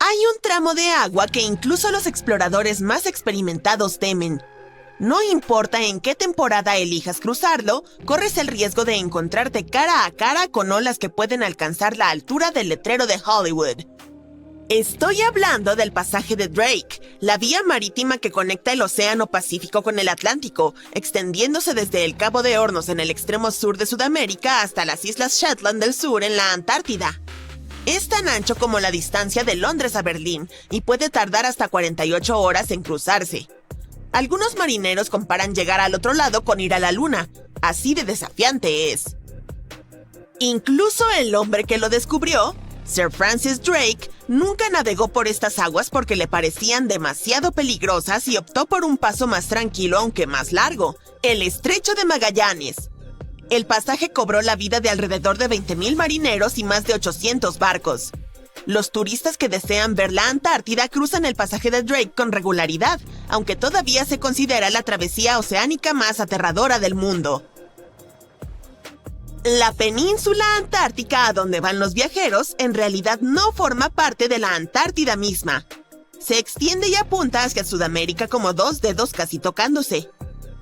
Hay un tramo de agua que incluso los exploradores más experimentados temen. No importa en qué temporada elijas cruzarlo, corres el riesgo de encontrarte cara a cara con olas que pueden alcanzar la altura del letrero de Hollywood. Estoy hablando del pasaje de Drake, la vía marítima que conecta el Océano Pacífico con el Atlántico, extendiéndose desde el Cabo de Hornos en el extremo sur de Sudamérica hasta las Islas Shetland del Sur en la Antártida. Es tan ancho como la distancia de Londres a Berlín y puede tardar hasta 48 horas en cruzarse. Algunos marineros comparan llegar al otro lado con ir a la luna, así de desafiante es. Incluso el hombre que lo descubrió, Sir Francis Drake, nunca navegó por estas aguas porque le parecían demasiado peligrosas y optó por un paso más tranquilo aunque más largo, el Estrecho de Magallanes. El pasaje cobró la vida de alrededor de 20,000 marineros y más de 800 barcos. Los turistas que desean ver la Antártida cruzan el pasaje de Drake con regularidad, aunque todavía se considera la travesía oceánica más aterradora del mundo. La península antártica a donde van los viajeros en realidad no forma parte de la Antártida misma. Se extiende y apunta hacia Sudamérica como dos dedos casi tocándose.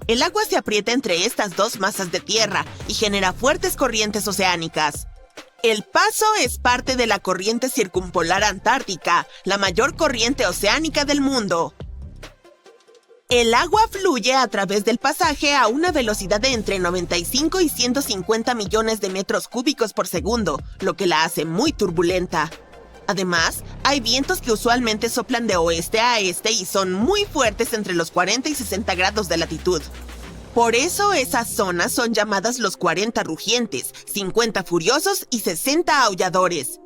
El agua se aprieta entre estas dos masas de tierra y genera fuertes corrientes oceánicas. El paso es parte de la corriente circumpolar antártica, la mayor corriente oceánica del mundo. El agua fluye a través del pasaje a una velocidad de entre 95 y 150 millones de metros cúbicos por segundo, lo que la hace muy turbulenta. Además, hay vientos que usualmente soplan de oeste a este y son muy fuertes entre los 40 y 60 grados de latitud. Por eso esas zonas son llamadas los 40 rugientes, 50 furiosos y 60 aulladores.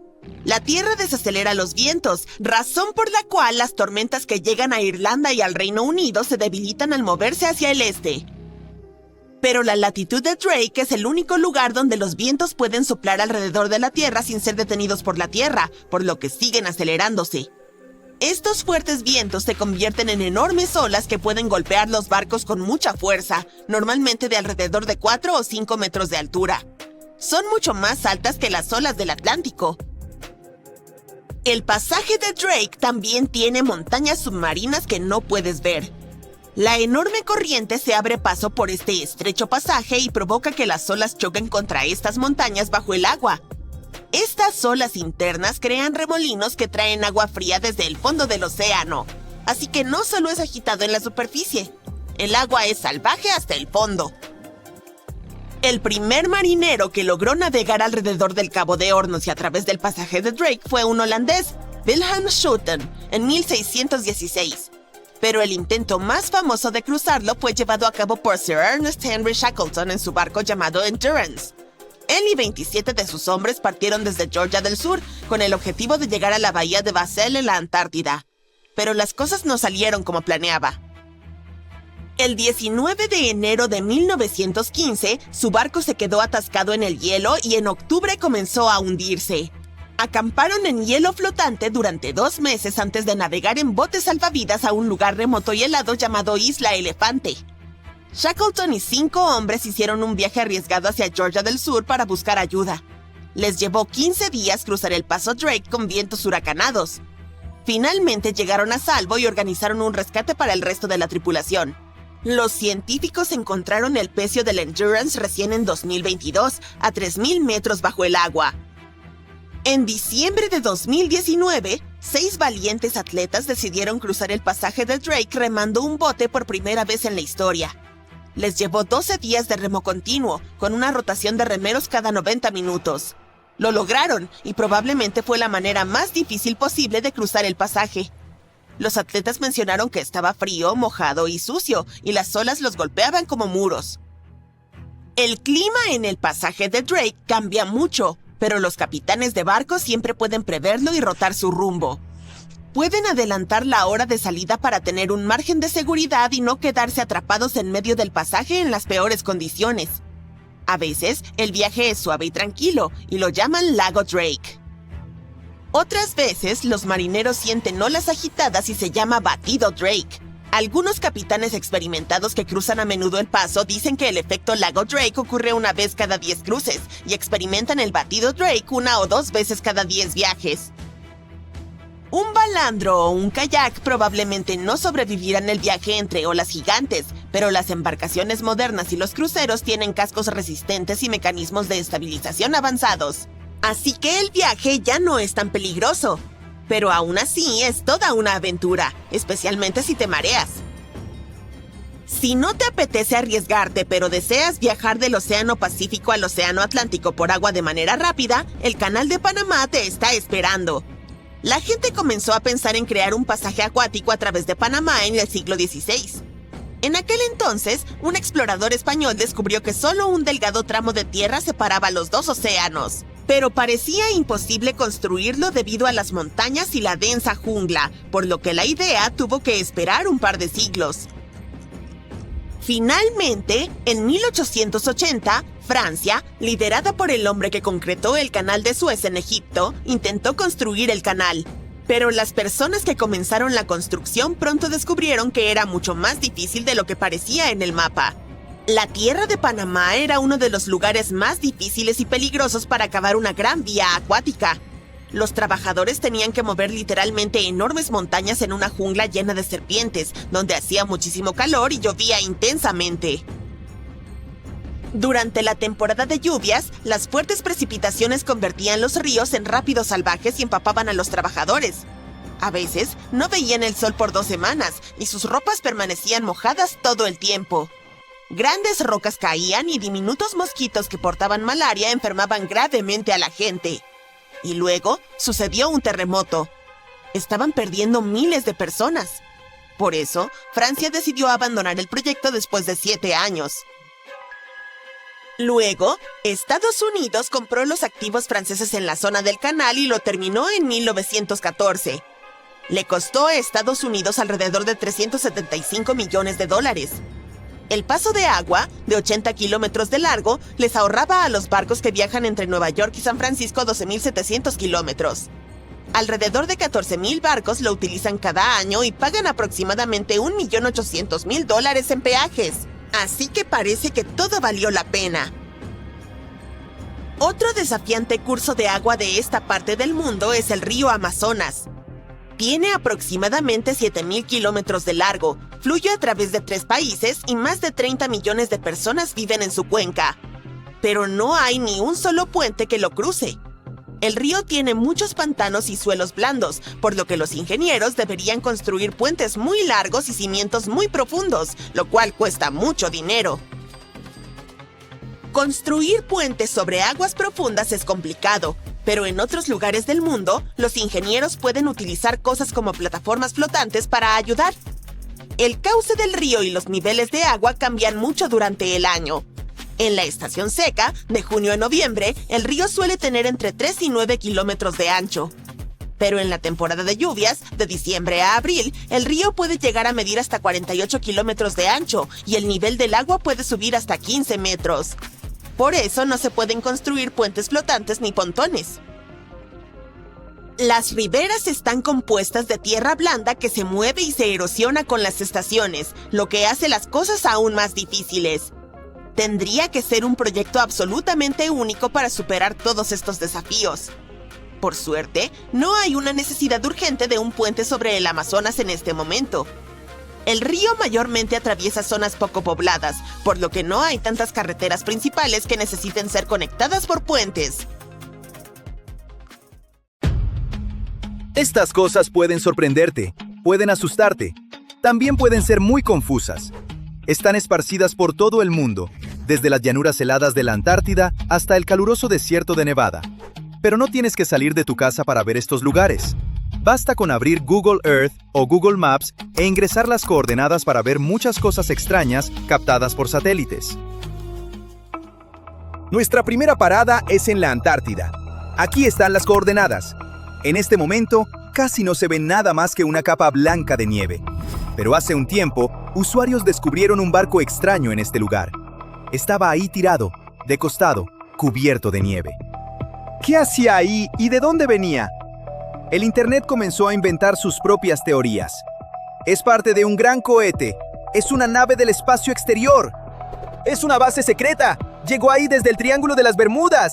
La tierra desacelera los vientos, razón por la cual las tormentas que llegan a Irlanda y al Reino Unido se debilitan al moverse hacia el este. Pero la latitud de Drake es el único lugar donde los vientos pueden soplar alrededor de la Tierra sin ser detenidos por la Tierra, por lo que siguen acelerándose. Estos fuertes vientos se convierten en enormes olas que pueden golpear los barcos con mucha fuerza, normalmente de alrededor de 4 o 5 metros de altura. Son mucho más altas que las olas del Atlántico. El pasaje de Drake también tiene montañas submarinas que no puedes ver. La enorme corriente se abre paso por este estrecho pasaje y provoca que las olas choquen contra estas montañas bajo el agua. Estas olas internas crean remolinos que traen agua fría desde el fondo del océano. Así que no solo es agitado en la superficie, el agua es salvaje hasta el fondo. El primer marinero que logró navegar alrededor del Cabo de Hornos y a través del pasaje de Drake fue un holandés, Wilhelm Schouten, en 1616. Pero el intento más famoso de cruzarlo fue llevado a cabo por Sir Ernest Henry Shackleton en su barco llamado Endurance. Él y 27 de sus hombres partieron desde Georgia del Sur con el objetivo de llegar a la bahía de Bassel en la Antártida. Pero las cosas no salieron como planeaba. El 19 de enero de 1915, su barco se quedó atascado en el hielo y en octubre comenzó a hundirse. Acamparon en hielo flotante durante 2 meses antes de navegar en botes salvavidas a un lugar remoto y helado llamado Isla Elefante. Shackleton y 5 hombres hicieron un viaje arriesgado hacia Georgia del Sur para buscar ayuda. Les llevó 15 días cruzar el paso Drake con vientos huracanados. Finalmente llegaron a salvo y organizaron un rescate para el resto de la tripulación. Los científicos encontraron el pecio del Endurance recién en 2022, a 3,000 metros bajo el agua. En diciembre de 2019, 6 valientes atletas decidieron cruzar el pasaje de Drake remando un bote por primera vez en la historia. Les llevó 12 días de remo continuo, con una rotación de remeros cada 90 minutos. Lo lograron, y probablemente fue la manera más difícil posible de cruzar el pasaje. Los atletas mencionaron que estaba frío, mojado y sucio, y las olas los golpeaban como muros. El clima en el pasaje de Drake cambia mucho, pero los capitanes de barcos siempre pueden preverlo y rotar su rumbo. Pueden adelantar la hora de salida para tener un margen de seguridad y no quedarse atrapados en medio del pasaje en las peores condiciones. A veces, el viaje es suave y tranquilo, y lo llaman Lago Drake. Otras veces, los marineros sienten olas agitadas y se llama Batido Drake. Algunos capitanes experimentados que cruzan a menudo el paso dicen que el efecto Lago Drake ocurre una vez cada 10 cruces, y experimentan el Batido Drake 1 o 2 veces cada 10 viajes. Un balandro o un kayak probablemente no sobrevivirán el viaje entre olas gigantes, pero las embarcaciones modernas y los cruceros tienen cascos resistentes y mecanismos de estabilización avanzados. Así que el viaje ya no es tan peligroso. Pero aún así es toda una aventura, especialmente si te mareas. Si no te apetece arriesgarte, pero deseas viajar del Océano Pacífico al Océano Atlántico por agua de manera rápida, el Canal de Panamá te está esperando. La gente comenzó a pensar en crear un pasaje acuático a través de Panamá en el siglo XVI. En aquel entonces, un explorador español descubrió que solo un delgado tramo de tierra separaba los dos océanos. Pero parecía imposible construirlo debido a las montañas y la densa jungla, por lo que la idea tuvo que esperar un par de siglos. Finalmente, en 1880, Francia, liderada por el hombre que concretó el Canal de Suez en Egipto, intentó construir el canal. Pero las personas que comenzaron la construcción pronto descubrieron que era mucho más difícil de lo que parecía en el mapa. La tierra de Panamá era uno de los lugares más difíciles y peligrosos para cavar una gran vía acuática. Los trabajadores tenían que mover literalmente enormes montañas en una jungla llena de serpientes, donde hacía muchísimo calor y llovía intensamente. Durante la temporada de lluvias, las fuertes precipitaciones convertían los ríos en rápidos salvajes y empapaban a los trabajadores. A veces, no veían el sol por 2 semanas y sus ropas permanecían mojadas todo el tiempo. Grandes rocas caían y diminutos mosquitos que portaban malaria enfermaban gravemente a la gente. Y luego sucedió un terremoto. Estaban perdiendo miles de personas. Por eso, Francia decidió abandonar el proyecto después de 7 años. Luego, Estados Unidos compró los activos franceses en la zona del canal y lo terminó en 1914. Le costó a Estados Unidos alrededor de $375 millones. El paso de agua, de 80 kilómetros de largo, les ahorraba a los barcos que viajan entre Nueva York y San Francisco 12.700 kilómetros. Alrededor de 14,000 barcos lo utilizan cada año y pagan aproximadamente $1.800.000 en peajes. Así que parece que todo valió la pena. Otro desafiante curso de agua de esta parte del mundo es el río Amazonas. Tiene aproximadamente 7,000 kilómetros de largo, fluye a través de 3 países y más de 30 millones de personas viven en su cuenca. Pero no hay ni un solo puente que lo cruce. El río tiene muchos pantanos y suelos blandos, por lo que los ingenieros deberían construir puentes muy largos y cimientos muy profundos, lo cual cuesta mucho dinero. Construir puentes sobre aguas profundas es complicado, pero en otros lugares del mundo, los ingenieros pueden utilizar cosas como plataformas flotantes para ayudar. El cauce del río y los niveles de agua cambian mucho durante el año. En la estación seca, de junio a noviembre, el río suele tener entre 3 y 9 kilómetros de ancho. Pero en la temporada de lluvias, de diciembre a abril, el río puede llegar a medir hasta 48 kilómetros de ancho y el nivel del agua puede subir hasta 15 metros. Por eso no se pueden construir puentes flotantes ni pontones. Las riberas están compuestas de tierra blanda que se mueve y se erosiona con las estaciones, lo que hace las cosas aún más difíciles. Tendría que ser un proyecto absolutamente único para superar todos estos desafíos. Por suerte, no hay una necesidad urgente de un puente sobre el Amazonas en este momento. El río mayormente atraviesa zonas poco pobladas, por lo que no hay tantas carreteras principales que necesiten ser conectadas por puentes. Estas cosas pueden sorprenderte, pueden asustarte, también pueden ser muy confusas. Están esparcidas por todo el mundo, desde las llanuras heladas de la Antártida hasta el caluroso desierto de Nevada. Pero no tienes que salir de tu casa para ver estos lugares. Basta con abrir Google Earth o Google Maps e ingresar las coordenadas para ver muchas cosas extrañas captadas por satélites. Nuestra primera parada es en la Antártida. Aquí están las coordenadas. En este momento, casi no se ve nada más que una capa blanca de nieve. Pero hace un tiempo, usuarios descubrieron un barco extraño en este lugar. Estaba ahí tirado, de costado, cubierto de nieve. ¿Qué hacía ahí y de dónde venía? El Internet comenzó a inventar sus propias teorías. Es parte de un gran cohete. Es una nave del espacio exterior. Es una base secreta. Llegó ahí desde el Triángulo de las Bermudas.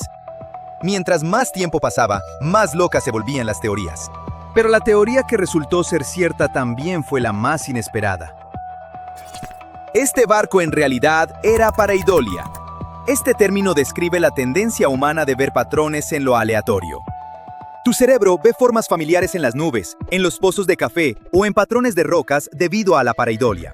Mientras más tiempo pasaba, más locas se volvían las teorías. Pero la teoría que resultó ser cierta también fue la más inesperada. Este barco en realidad era pareidolia. Este término describe la tendencia humana de ver patrones en lo aleatorio. Tu cerebro ve formas familiares en las nubes, en los pozos de café o en patrones de rocas debido a la pareidolia.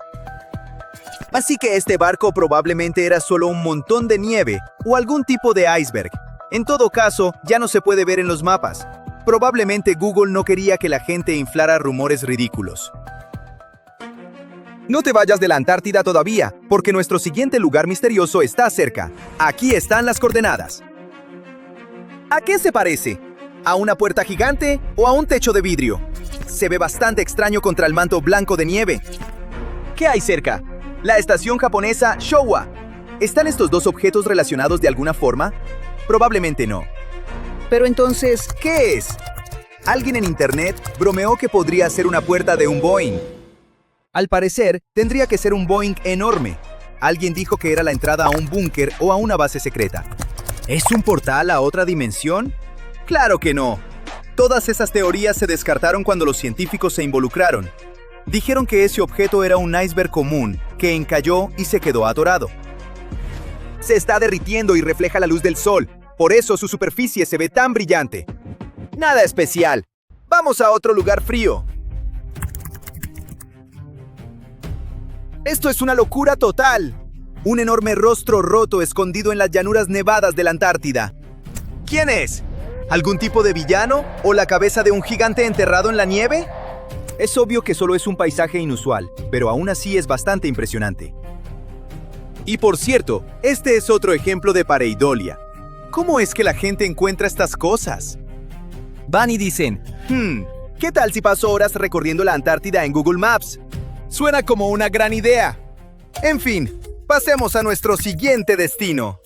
Así que este barco probablemente era solo un montón de nieve o algún tipo de iceberg. En todo caso, ya no se puede ver en los mapas. Probablemente Google no quería que la gente inflara rumores ridículos. No te vayas de la Antártida todavía, porque nuestro siguiente lugar misterioso está cerca. Aquí están las coordenadas. ¿A qué se parece? ¿A una puerta gigante o a un techo de vidrio? Se ve bastante extraño contra el manto blanco de nieve. ¿Qué hay cerca? La estación japonesa Showa. ¿Están estos dos objetos relacionados de alguna forma? Probablemente no. Pero entonces, ¿qué es? Alguien en internet bromeó que podría ser una puerta de un Boeing. Al parecer, tendría que ser un Boeing enorme. Alguien dijo que era la entrada a un búnker o a una base secreta. ¿Es un portal a otra dimensión? ¡Claro que no! Todas esas teorías se descartaron cuando los científicos se involucraron. Dijeron que ese objeto era un iceberg común, que encalló y se quedó atorado. Se está derritiendo y refleja la luz del sol. Por eso su superficie se ve tan brillante. Nada especial. Vamos a otro lugar frío. Esto es una locura total. Un enorme rostro roto escondido en las llanuras nevadas de la Antártida. ¿Quién es? ¿Algún tipo de villano o la cabeza de un gigante enterrado en la nieve? Es obvio que solo es un paisaje inusual, pero aún así es bastante impresionante. Y por cierto, este es otro ejemplo de pareidolia. ¿Cómo es que la gente encuentra estas cosas? Van y dicen, ¿qué tal si paso horas recorriendo la Antártida en Google Maps? Suena como una gran idea. En fin, pasemos a nuestro siguiente destino.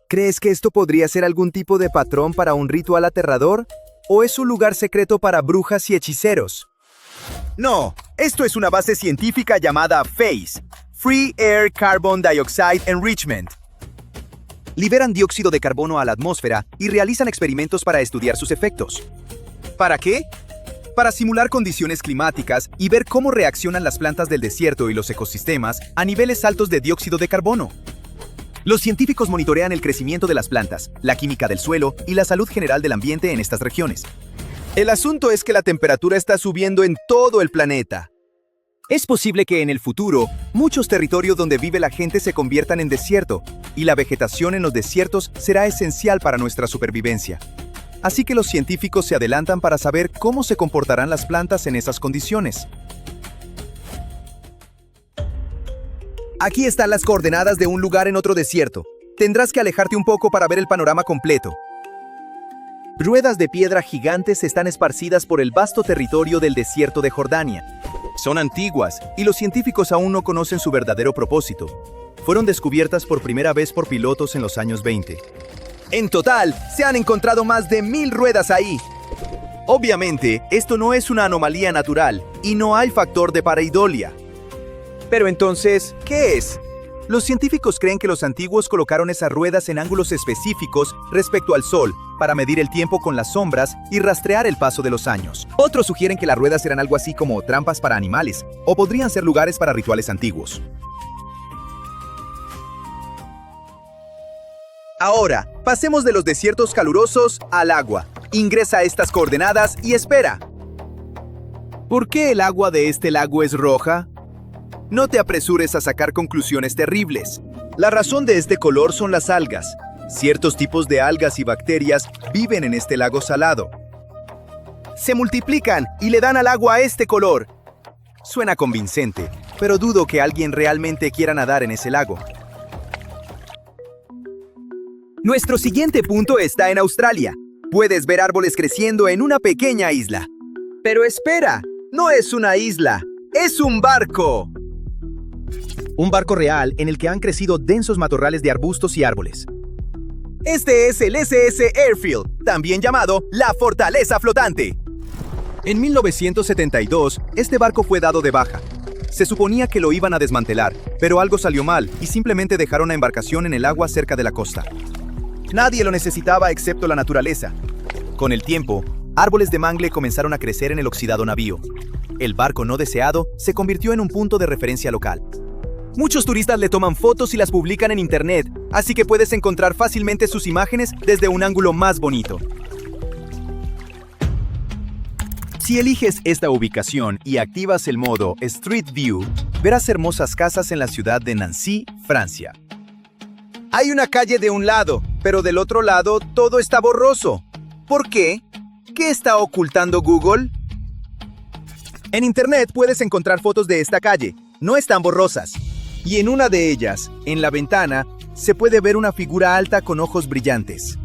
¿Crees que esto podría ser algún tipo de patrón para un ritual aterrador? ¿O es un lugar secreto para brujas y hechiceros? No, esto es una base científica llamada FACE, Free Air Carbon Dioxide Enrichment. Liberan dióxido de carbono a la atmósfera y realizan experimentos para estudiar sus efectos. ¿Para qué? Para simular condiciones climáticas y ver cómo reaccionan las plantas del desierto y los ecosistemas a niveles altos de dióxido de carbono. Los científicos monitorean el crecimiento de las plantas, la química del suelo y la salud general del ambiente en estas regiones. El asunto es que la temperatura está subiendo en todo el planeta. Es posible que en el futuro, muchos territorios donde vive la gente se conviertan en desierto, y la vegetación en los desiertos será esencial para nuestra supervivencia. Así que los científicos se adelantan para saber cómo se comportarán las plantas en esas condiciones. Aquí están las coordenadas de un lugar en otro desierto. Tendrás que alejarte un poco para ver el panorama completo. Ruedas de piedra gigantes están esparcidas por el vasto territorio del desierto de Jordania. Son antiguas y los científicos aún no conocen su verdadero propósito. Fueron descubiertas por primera vez por pilotos en los años 20. En total, se han encontrado más de 1000 ruedas ahí. Obviamente, esto no es una anomalía natural y no hay factor de pareidolia. Pero entonces, ¿qué es? Los científicos creen que los antiguos colocaron esas ruedas en ángulos específicos respecto al Sol para medir el tiempo con las sombras y rastrear el paso de los años. Otros sugieren que las ruedas eran algo así como trampas para animales, o podrían ser lugares para rituales antiguos. Ahora, pasemos de los desiertos calurosos al agua. Ingresa estas coordenadas y espera. ¿Por qué el agua de este lago es roja? No te apresures a sacar conclusiones terribles. La razón de este color son las algas. Ciertos tipos de algas y bacterias viven en este lago salado. Se multiplican y le dan al agua este color. Suena convincente, pero dudo que alguien realmente quiera nadar en ese lago. Nuestro siguiente punto está en Australia. Puedes ver árboles creciendo en una pequeña isla. Pero espera, no es una isla, es un barco. Un barco real en el que han crecido densos matorrales de arbustos y árboles. Este es el SS Airfield, también llamado la Fortaleza Flotante. En 1972, este barco fue dado de baja. Se suponía que lo iban a desmantelar, pero algo salió mal y simplemente dejaron la embarcación en el agua cerca de la costa. Nadie lo necesitaba excepto la naturaleza. Con el tiempo, Árboles de mangle comenzaron a crecer en el oxidado navío. El barco no deseado se convirtió en un punto de referencia local. Muchos turistas le toman fotos y las publican en internet, así que puedes encontrar fácilmente sus imágenes desde un ángulo más bonito. Si eliges esta ubicación y activas el modo Street View, verás hermosas casas en la ciudad de Nancy, Francia. Hay una calle de un lado, pero del otro lado todo está borroso. ¿Por qué? ¿Qué está ocultando Google? En internet puedes encontrar fotos de esta calle. No están borrosas. Y en una de ellas, en la ventana, se puede ver una figura alta con ojos brillantes.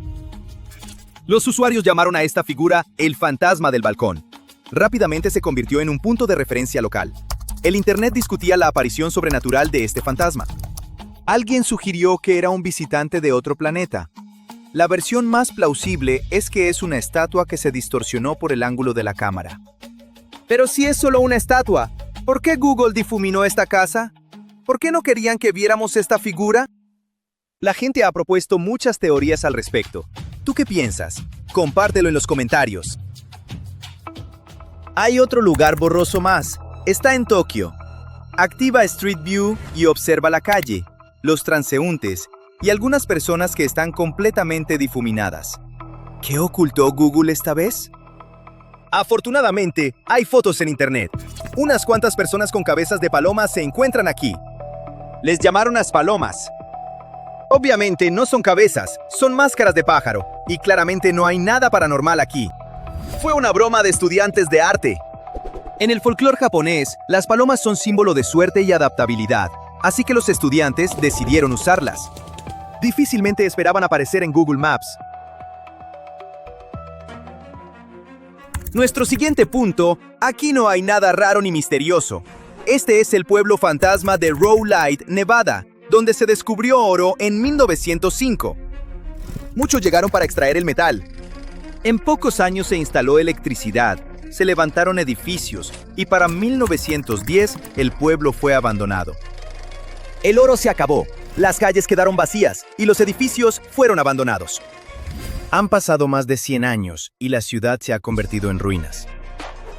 Los usuarios llamaron a esta figura el fantasma del balcón. Rápidamente se convirtió en un punto de referencia local. El internet discutía la aparición sobrenatural de este fantasma. Alguien sugirió que era un visitante de otro planeta. La versión más plausible es que es una estatua que se distorsionó por el ángulo de la cámara. Pero si es solo una estatua, ¿por qué Google difuminó esta casa? ¿Por qué no querían que viéramos esta figura? La gente ha propuesto muchas teorías al respecto. ¿Tú qué piensas? Compártelo en los comentarios. Hay otro lugar borroso más. Está en Tokio. Activa Street View y observa la calle, los transeúntes y algunas personas que están completamente difuminadas. ¿Qué ocultó Google esta vez? Afortunadamente, hay fotos en internet. Unas cuantas personas con cabezas de palomas se encuentran aquí. Les llamaron las palomas. Obviamente no son cabezas, son máscaras de pájaro, y claramente no hay nada paranormal aquí. Fue una broma de estudiantes de arte. En el folclore japonés, las palomas son símbolo de suerte y adaptabilidad, así que los estudiantes decidieron usarlas. Difícilmente esperaban aparecer en Google Maps. Nuestro siguiente punto, aquí no hay nada raro ni misterioso. Este es el pueblo fantasma de Rowlight, Nevada, donde se descubrió oro en 1905. Muchos llegaron para extraer el metal. En pocos años se instaló electricidad, se levantaron edificios y para 1910 el pueblo fue abandonado. El oro se acabó, las calles quedaron vacías y los edificios fueron abandonados. Han pasado más de 100 años y la ciudad se ha convertido en ruinas.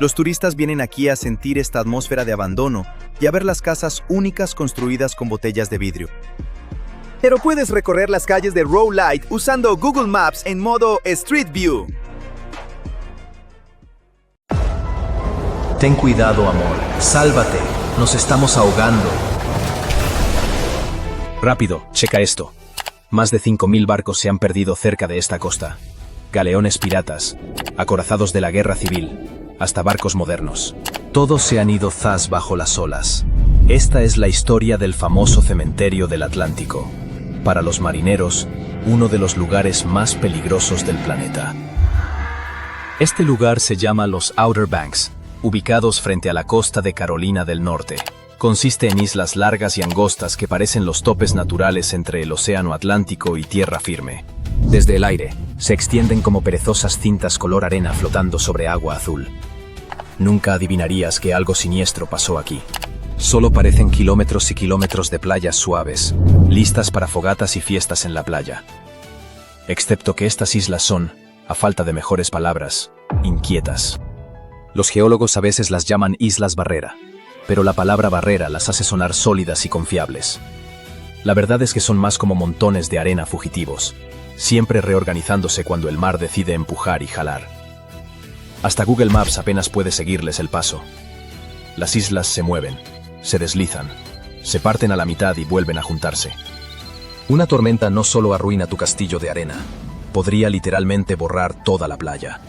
Los turistas vienen aquí a sentir esta atmósfera de abandono y a ver las casas únicas construidas con botellas de vidrio. Pero puedes recorrer las calles de Rowlight usando Google Maps en modo Street View. Ten cuidado, amor. Sálvate. Nos estamos ahogando. Rápido, checa esto. Más de 5.000 barcos se han perdido cerca de esta costa. Galeones piratas, acorazados de la guerra civil, hasta barcos modernos. Todos se han ido zas bajo las olas. Esta es la historia del famoso cementerio del Atlántico. Para los marineros, uno de los lugares más peligrosos del planeta. Este lugar se llama los Outer Banks, ubicados frente a la costa de Carolina del Norte. Consiste en islas largas y angostas que parecen los topes naturales entre el océano Atlántico y tierra firme. Desde el aire, se extienden como perezosas cintas color arena flotando sobre agua azul. Nunca adivinarías que algo siniestro pasó aquí. Solo parecen kilómetros y kilómetros de playas suaves, listas para fogatas y fiestas en la playa. Excepto que estas islas son, a falta de mejores palabras, inquietas. Los geólogos a veces las llaman islas barrera, pero la palabra barrera las hace sonar sólidas y confiables. La verdad es que son más como montones de arena fugitivos, siempre reorganizándose cuando el mar decide empujar y jalar. Hasta Google Maps apenas puede seguirles el paso. Las islas se mueven, se deslizan, se parten a la mitad y vuelven a juntarse. Una tormenta no solo arruina tu castillo de arena, podría literalmente borrar toda la playa.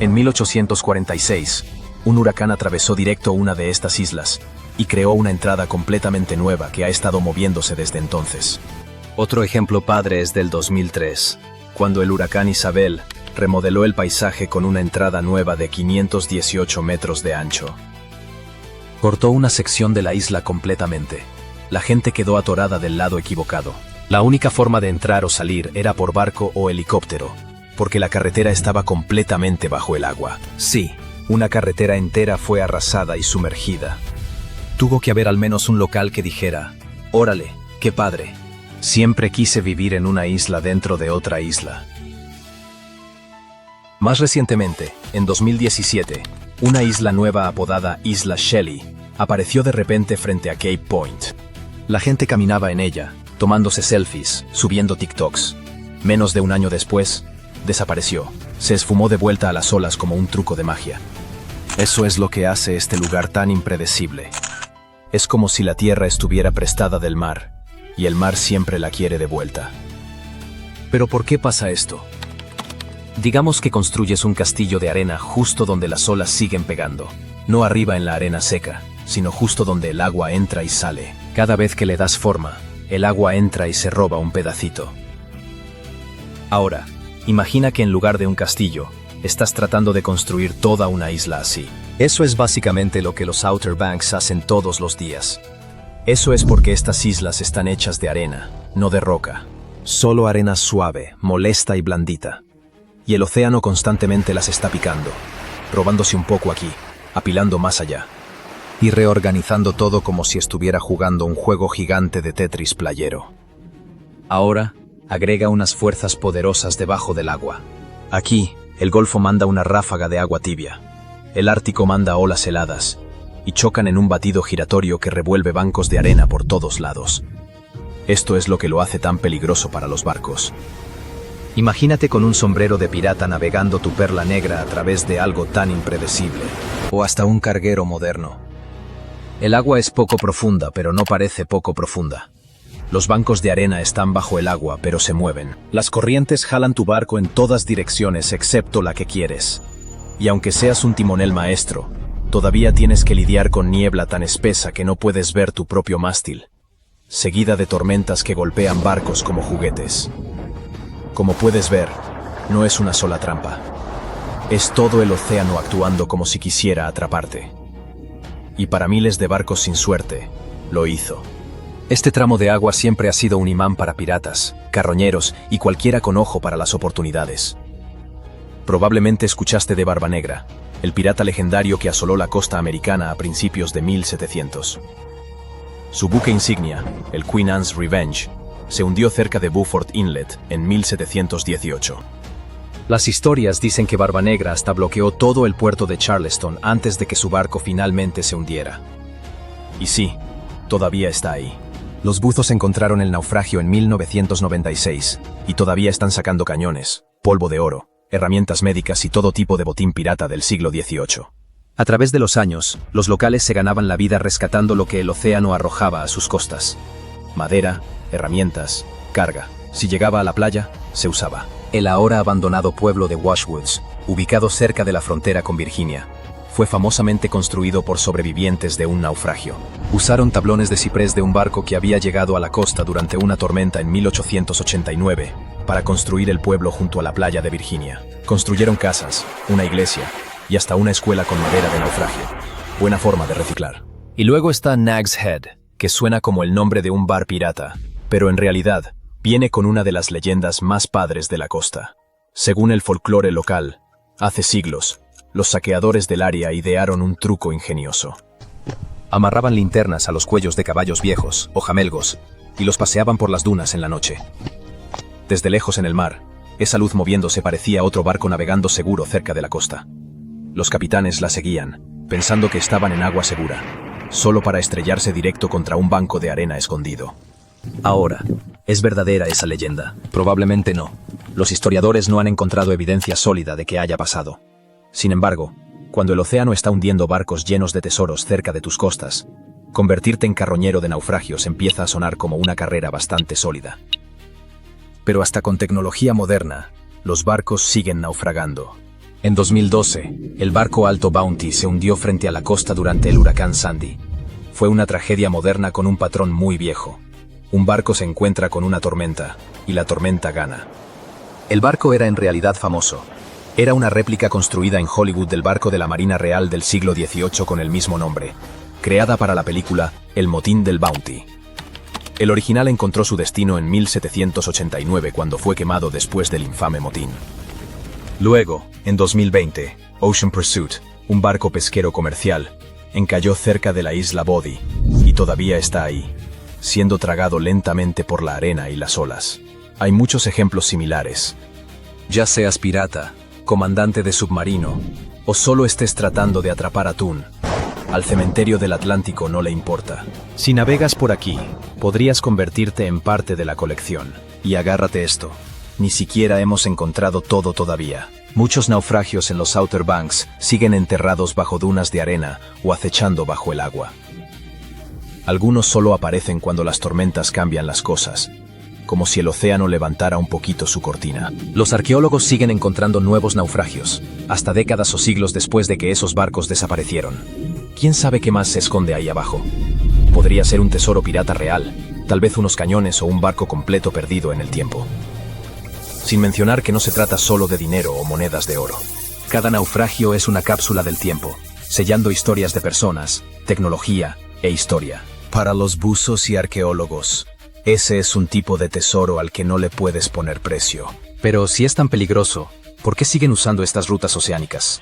En 1846, un huracán atravesó directo una de estas islas y creó una entrada completamente nueva que ha estado moviéndose desde entonces. Otro ejemplo padre es del 2003, cuando el huracán Isabel remodeló el paisaje con una entrada nueva de 518 metros de ancho. Cortó una sección de la isla completamente. La gente quedó atorada del lado equivocado. La única forma de entrar o salir era por barco o helicóptero, porque la carretera estaba completamente bajo el agua. Sí, una carretera entera fue arrasada y sumergida. Tuvo que haber al menos un local que dijera: «Órale, qué padre. Siempre quise vivir en una isla dentro de otra isla». Más recientemente, en 2017, una isla nueva apodada Isla Shelley apareció de repente frente a Cape Point. La gente caminaba en ella, tomándose selfies, subiendo TikToks. Menos de un año después, desapareció. Se esfumó de vuelta a las olas como un truco de magia. Eso es lo que hace este lugar tan impredecible. Es como si la tierra estuviera prestada del mar, y el mar siempre la quiere de vuelta. ¿Pero por qué pasa esto? Digamos que construyes un castillo de arena justo donde las olas siguen pegando. No arriba en la arena seca, sino justo donde el agua entra y sale. Cada vez que le das forma, el agua entra y se roba un pedacito. Ahora, imagina que en lugar de un castillo, estás tratando de construir toda una isla así. Eso es básicamente lo que los Outer Banks hacen todos los días. Eso es porque estas islas están hechas de arena, no de roca. Solo arena suave, molesta y blandita. Y el océano constantemente las está picando, robándose un poco aquí, apilando más allá, y reorganizando todo como si estuviera jugando un juego gigante de Tetris playero. Ahora, agrega unas fuerzas poderosas debajo del agua. Aquí, el Golfo manda una ráfaga de agua tibia, el Ártico manda olas heladas, y chocan en un batido giratorio que revuelve bancos de arena por todos lados. Esto es lo que lo hace tan peligroso para los barcos. Imagínate con un sombrero de pirata navegando tu perla negra a través de algo tan impredecible, o hasta un carguero moderno. El agua es poco profunda, pero no parece poco profunda. Los bancos de arena están bajo el agua, pero se mueven. Las corrientes jalan tu barco en todas direcciones excepto la que quieres. Y aunque seas un timonel maestro, todavía tienes que lidiar con niebla tan espesa que no puedes ver tu propio mástil, seguida de tormentas que golpean barcos como juguetes. Como puedes ver, no es una sola trampa. Es todo el océano actuando como si quisiera atraparte. Y para miles de barcos sin suerte, lo hizo. Este tramo de agua siempre ha sido un imán para piratas, carroñeros y cualquiera con ojo para las oportunidades. Probablemente escuchaste de Barba Negra, el pirata legendario que asoló la costa americana a principios de 1700. Su buque insignia, el Queen Anne's Revenge, se hundió cerca de Beaufort Inlet en 1718. Las historias dicen que Barba Negra hasta bloqueó todo el puerto de Charleston antes de que su barco finalmente se hundiera. Y sí, todavía está ahí. Los buzos encontraron el naufragio en 1996 y todavía están sacando cañones, polvo de oro, herramientas médicas y todo tipo de botín pirata del siglo XVIII. A través de los años, los locales se ganaban la vida rescatando lo que el océano arrojaba a sus costas. Madera, herramientas, carga. Si llegaba a la playa, se usaba. El ahora abandonado pueblo de Washwoods, ubicado cerca de la frontera con Virginia, fue famosamente construido por sobrevivientes de un naufragio. Usaron tablones de ciprés de un barco que había llegado a la costa durante una tormenta en 1889 para construir el pueblo junto a la playa de Virginia. Construyeron casas, una iglesia y hasta una escuela con madera de naufragio. Buena forma de reciclar. Y luego está Nag's Head, que suena como el nombre de un bar pirata, pero en realidad viene con una de las leyendas más padres de la costa. Según el folclore local, hace siglos, los saqueadores del área idearon un truco ingenioso. Amarraban linternas a los cuellos de caballos viejos o jamelgos y los paseaban por las dunas en la noche. Desde lejos en el mar, esa luz moviéndose parecía otro barco navegando seguro cerca de la costa. Los capitanes la seguían, pensando que estaban en agua segura, solo para estrellarse directo contra un banco de arena escondido. Ahora, ¿es verdadera esa leyenda? Probablemente no. Los historiadores no han encontrado evidencia sólida de que haya pasado. Sin embargo, cuando el océano está hundiendo barcos llenos de tesoros cerca de tus costas, convertirte en carroñero de naufragios empieza a sonar como una carrera bastante sólida. Pero hasta con tecnología moderna, los barcos siguen naufragando. En 2012, el barco Alto Bounty se hundió frente a la costa durante el huracán Sandy. Fue una tragedia moderna con un patrón muy viejo. Un barco se encuentra con una tormenta, y la tormenta gana. El barco era en realidad famoso. Era una réplica construida en Hollywood del barco de la Marina Real del siglo XVIII con el mismo nombre, creada para la película El Motín del Bounty. El original encontró su destino en 1789 cuando fue quemado después del infame motín. Luego, en 2020, Ocean Pursuit, un barco pesquero comercial, encalló cerca de la isla Bodhi, y todavía está ahí, siendo tragado lentamente por la arena y las olas. Hay muchos ejemplos similares. Ya seas pirata, comandante de submarino, o solo estés tratando de atrapar atún, al cementerio del Atlántico no le importa. Si navegas por aquí, podrías convertirte en parte de la colección. Y agárrate esto, ni siquiera hemos encontrado todo todavía. Muchos naufragios en los Outer Banks siguen enterrados bajo dunas de arena o acechando bajo el agua. Algunos solo aparecen cuando las tormentas cambian las cosas, como si el océano levantara un poquito su cortina. Los arqueólogos siguen encontrando nuevos naufragios, hasta décadas o siglos después de que esos barcos desaparecieron. ¿Quién sabe qué más se esconde ahí abajo? Podría ser un tesoro pirata real, tal vez unos cañones o un barco completo perdido en el tiempo. Sin mencionar que no se trata solo de dinero o monedas de oro. Cada naufragio es una cápsula del tiempo, sellando historias de personas, tecnología e historia. Para los buzos y arqueólogos, ese es un tipo de tesoro al que no le puedes poner precio. Pero si es tan peligroso, ¿por qué siguen usando estas rutas oceánicas?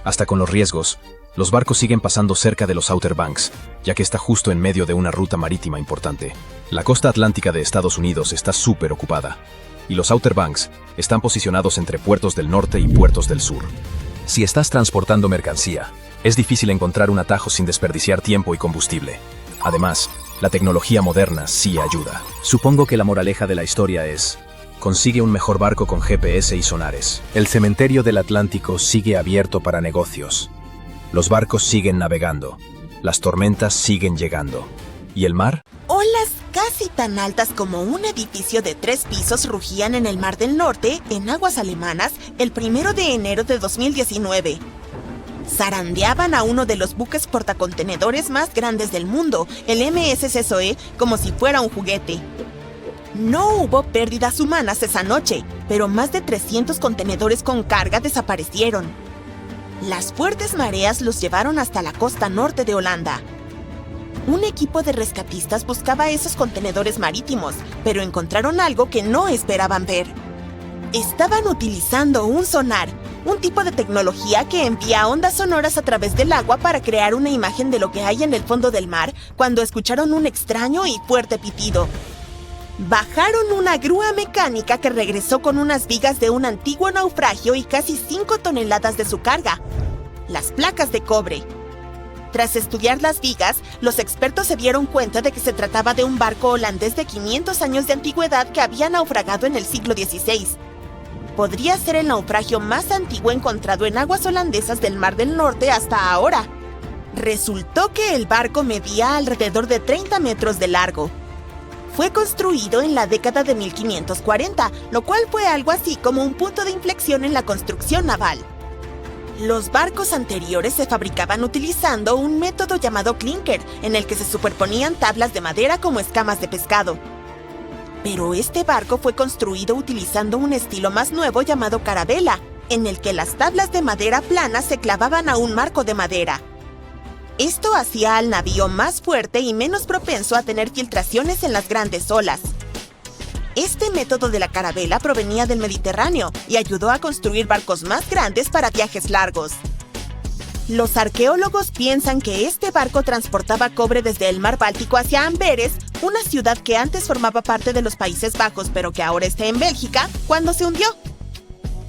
Hasta con los riesgos, los barcos siguen pasando cerca de los Outer Banks, ya que está justo en medio de una ruta marítima importante. La costa atlántica de Estados Unidos está súper ocupada, y los Outer Banks están posicionados entre puertos del norte y puertos del sur. Si estás transportando mercancía, es difícil encontrar un atajo sin desperdiciar tiempo y combustible. Además, la tecnología moderna sí ayuda. Supongo que la moraleja de la historia es: consigue un mejor barco con GPS y sonares. El cementerio del Atlántico sigue abierto para negocios. Los barcos siguen navegando. Las tormentas siguen llegando. ¿Y el mar? Olas casi tan altas como un edificio de 3 pisos rugían en el Mar del Norte, en aguas alemanas, el 1 de enero de 2019. Zarandeaban a uno de los buques portacontenedores más grandes del mundo, el MS Sesoe, como si fuera un juguete. No hubo pérdidas humanas esa noche, pero más de 300 contenedores con carga desaparecieron. Las fuertes mareas los llevaron hasta la costa norte de Holanda. Un equipo de rescatistas buscaba esos contenedores marítimos, pero encontraron algo que no esperaban ver. Estaban utilizando un sonar, un tipo de tecnología que envía ondas sonoras a través del agua para crear una imagen de lo que hay en el fondo del mar cuando escucharon un extraño y fuerte pitido. Bajaron una grúa mecánica que regresó con unas vigas de un antiguo naufragio y casi 5 toneladas de su carga: las placas de cobre. Tras estudiar las vigas, los expertos se dieron cuenta de que se trataba de un barco holandés de 500 años de antigüedad que había naufragado en el siglo XVI. Podría ser el naufragio más antiguo encontrado en aguas holandesas del Mar del Norte hasta ahora. Resultó que el barco medía alrededor de 30 metros de largo. Fue construido en la década de 1540, lo cual fue algo así como un punto de inflexión en la construcción naval. Los barcos anteriores se fabricaban utilizando un método llamado clinker, en el que se superponían tablas de madera como escamas de pescado. Pero este barco fue construido utilizando un estilo más nuevo llamado carabela, en el que las tablas de madera plana se clavaban a un marco de madera. Esto hacía al navío más fuerte y menos propenso a tener filtraciones en las grandes olas. Este método de la carabela provenía del Mediterráneo y ayudó a construir barcos más grandes para viajes largos. Los arqueólogos piensan que este barco transportaba cobre desde el mar Báltico hacia Amberes, una ciudad que antes formaba parte de los Países Bajos pero que ahora está en Bélgica, cuando se hundió.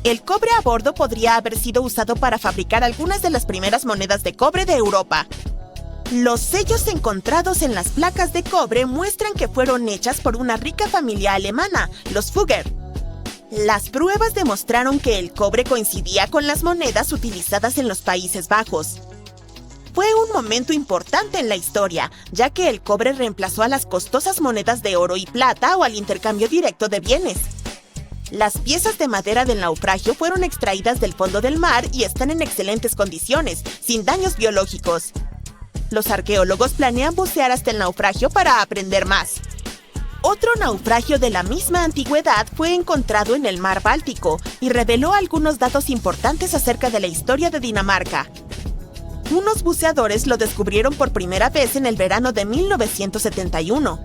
El cobre a bordo podría haber sido usado para fabricar algunas de las primeras monedas de cobre de Europa. Los sellos encontrados en las placas de cobre muestran que fueron hechas por una rica familia alemana, los Fugger. Las pruebas demostraron que el cobre coincidía con las monedas utilizadas en los Países Bajos. Fue un momento importante en la historia, ya que el cobre reemplazó a las costosas monedas de oro y plata o al intercambio directo de bienes. Las piezas de madera del naufragio fueron extraídas del fondo del mar y están en excelentes condiciones, sin daños biológicos. Los arqueólogos planean bucear hasta el naufragio para aprender más. Otro naufragio de la misma antigüedad fue encontrado en el mar Báltico y reveló algunos datos importantes acerca de la historia de Dinamarca. Unos buceadores lo descubrieron por primera vez en el verano de 1971.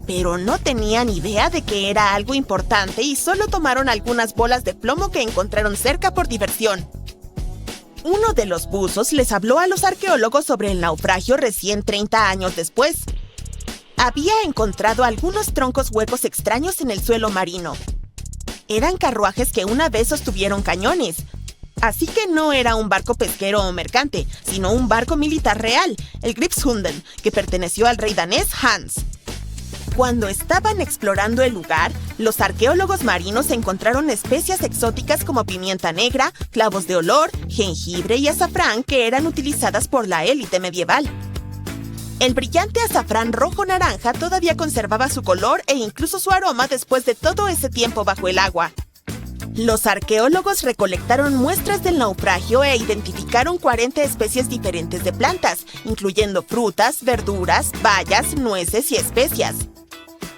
Pero no tenían idea de que era algo importante y solo tomaron algunas bolas de plomo que encontraron cerca por diversión. Uno de los buzos les habló a los arqueólogos sobre el naufragio recién 30 años después. Había encontrado algunos troncos huecos extraños en el suelo marino. Eran carruajes que una vez sostuvieron cañones. Así que no era un barco pesquero o mercante, sino un barco militar real, el Gripshunden, que perteneció al rey danés Hans. Cuando estaban explorando el lugar, los arqueólogos marinos encontraron especias exóticas como pimienta negra, clavos de olor, jengibre y azafrán que eran utilizadas por la élite medieval. El brillante azafrán rojo-naranja todavía conservaba su color e incluso su aroma después de todo ese tiempo bajo el agua. Los arqueólogos recolectaron muestras del naufragio e identificaron 40 especies diferentes de plantas, incluyendo frutas, verduras, bayas, nueces y especias.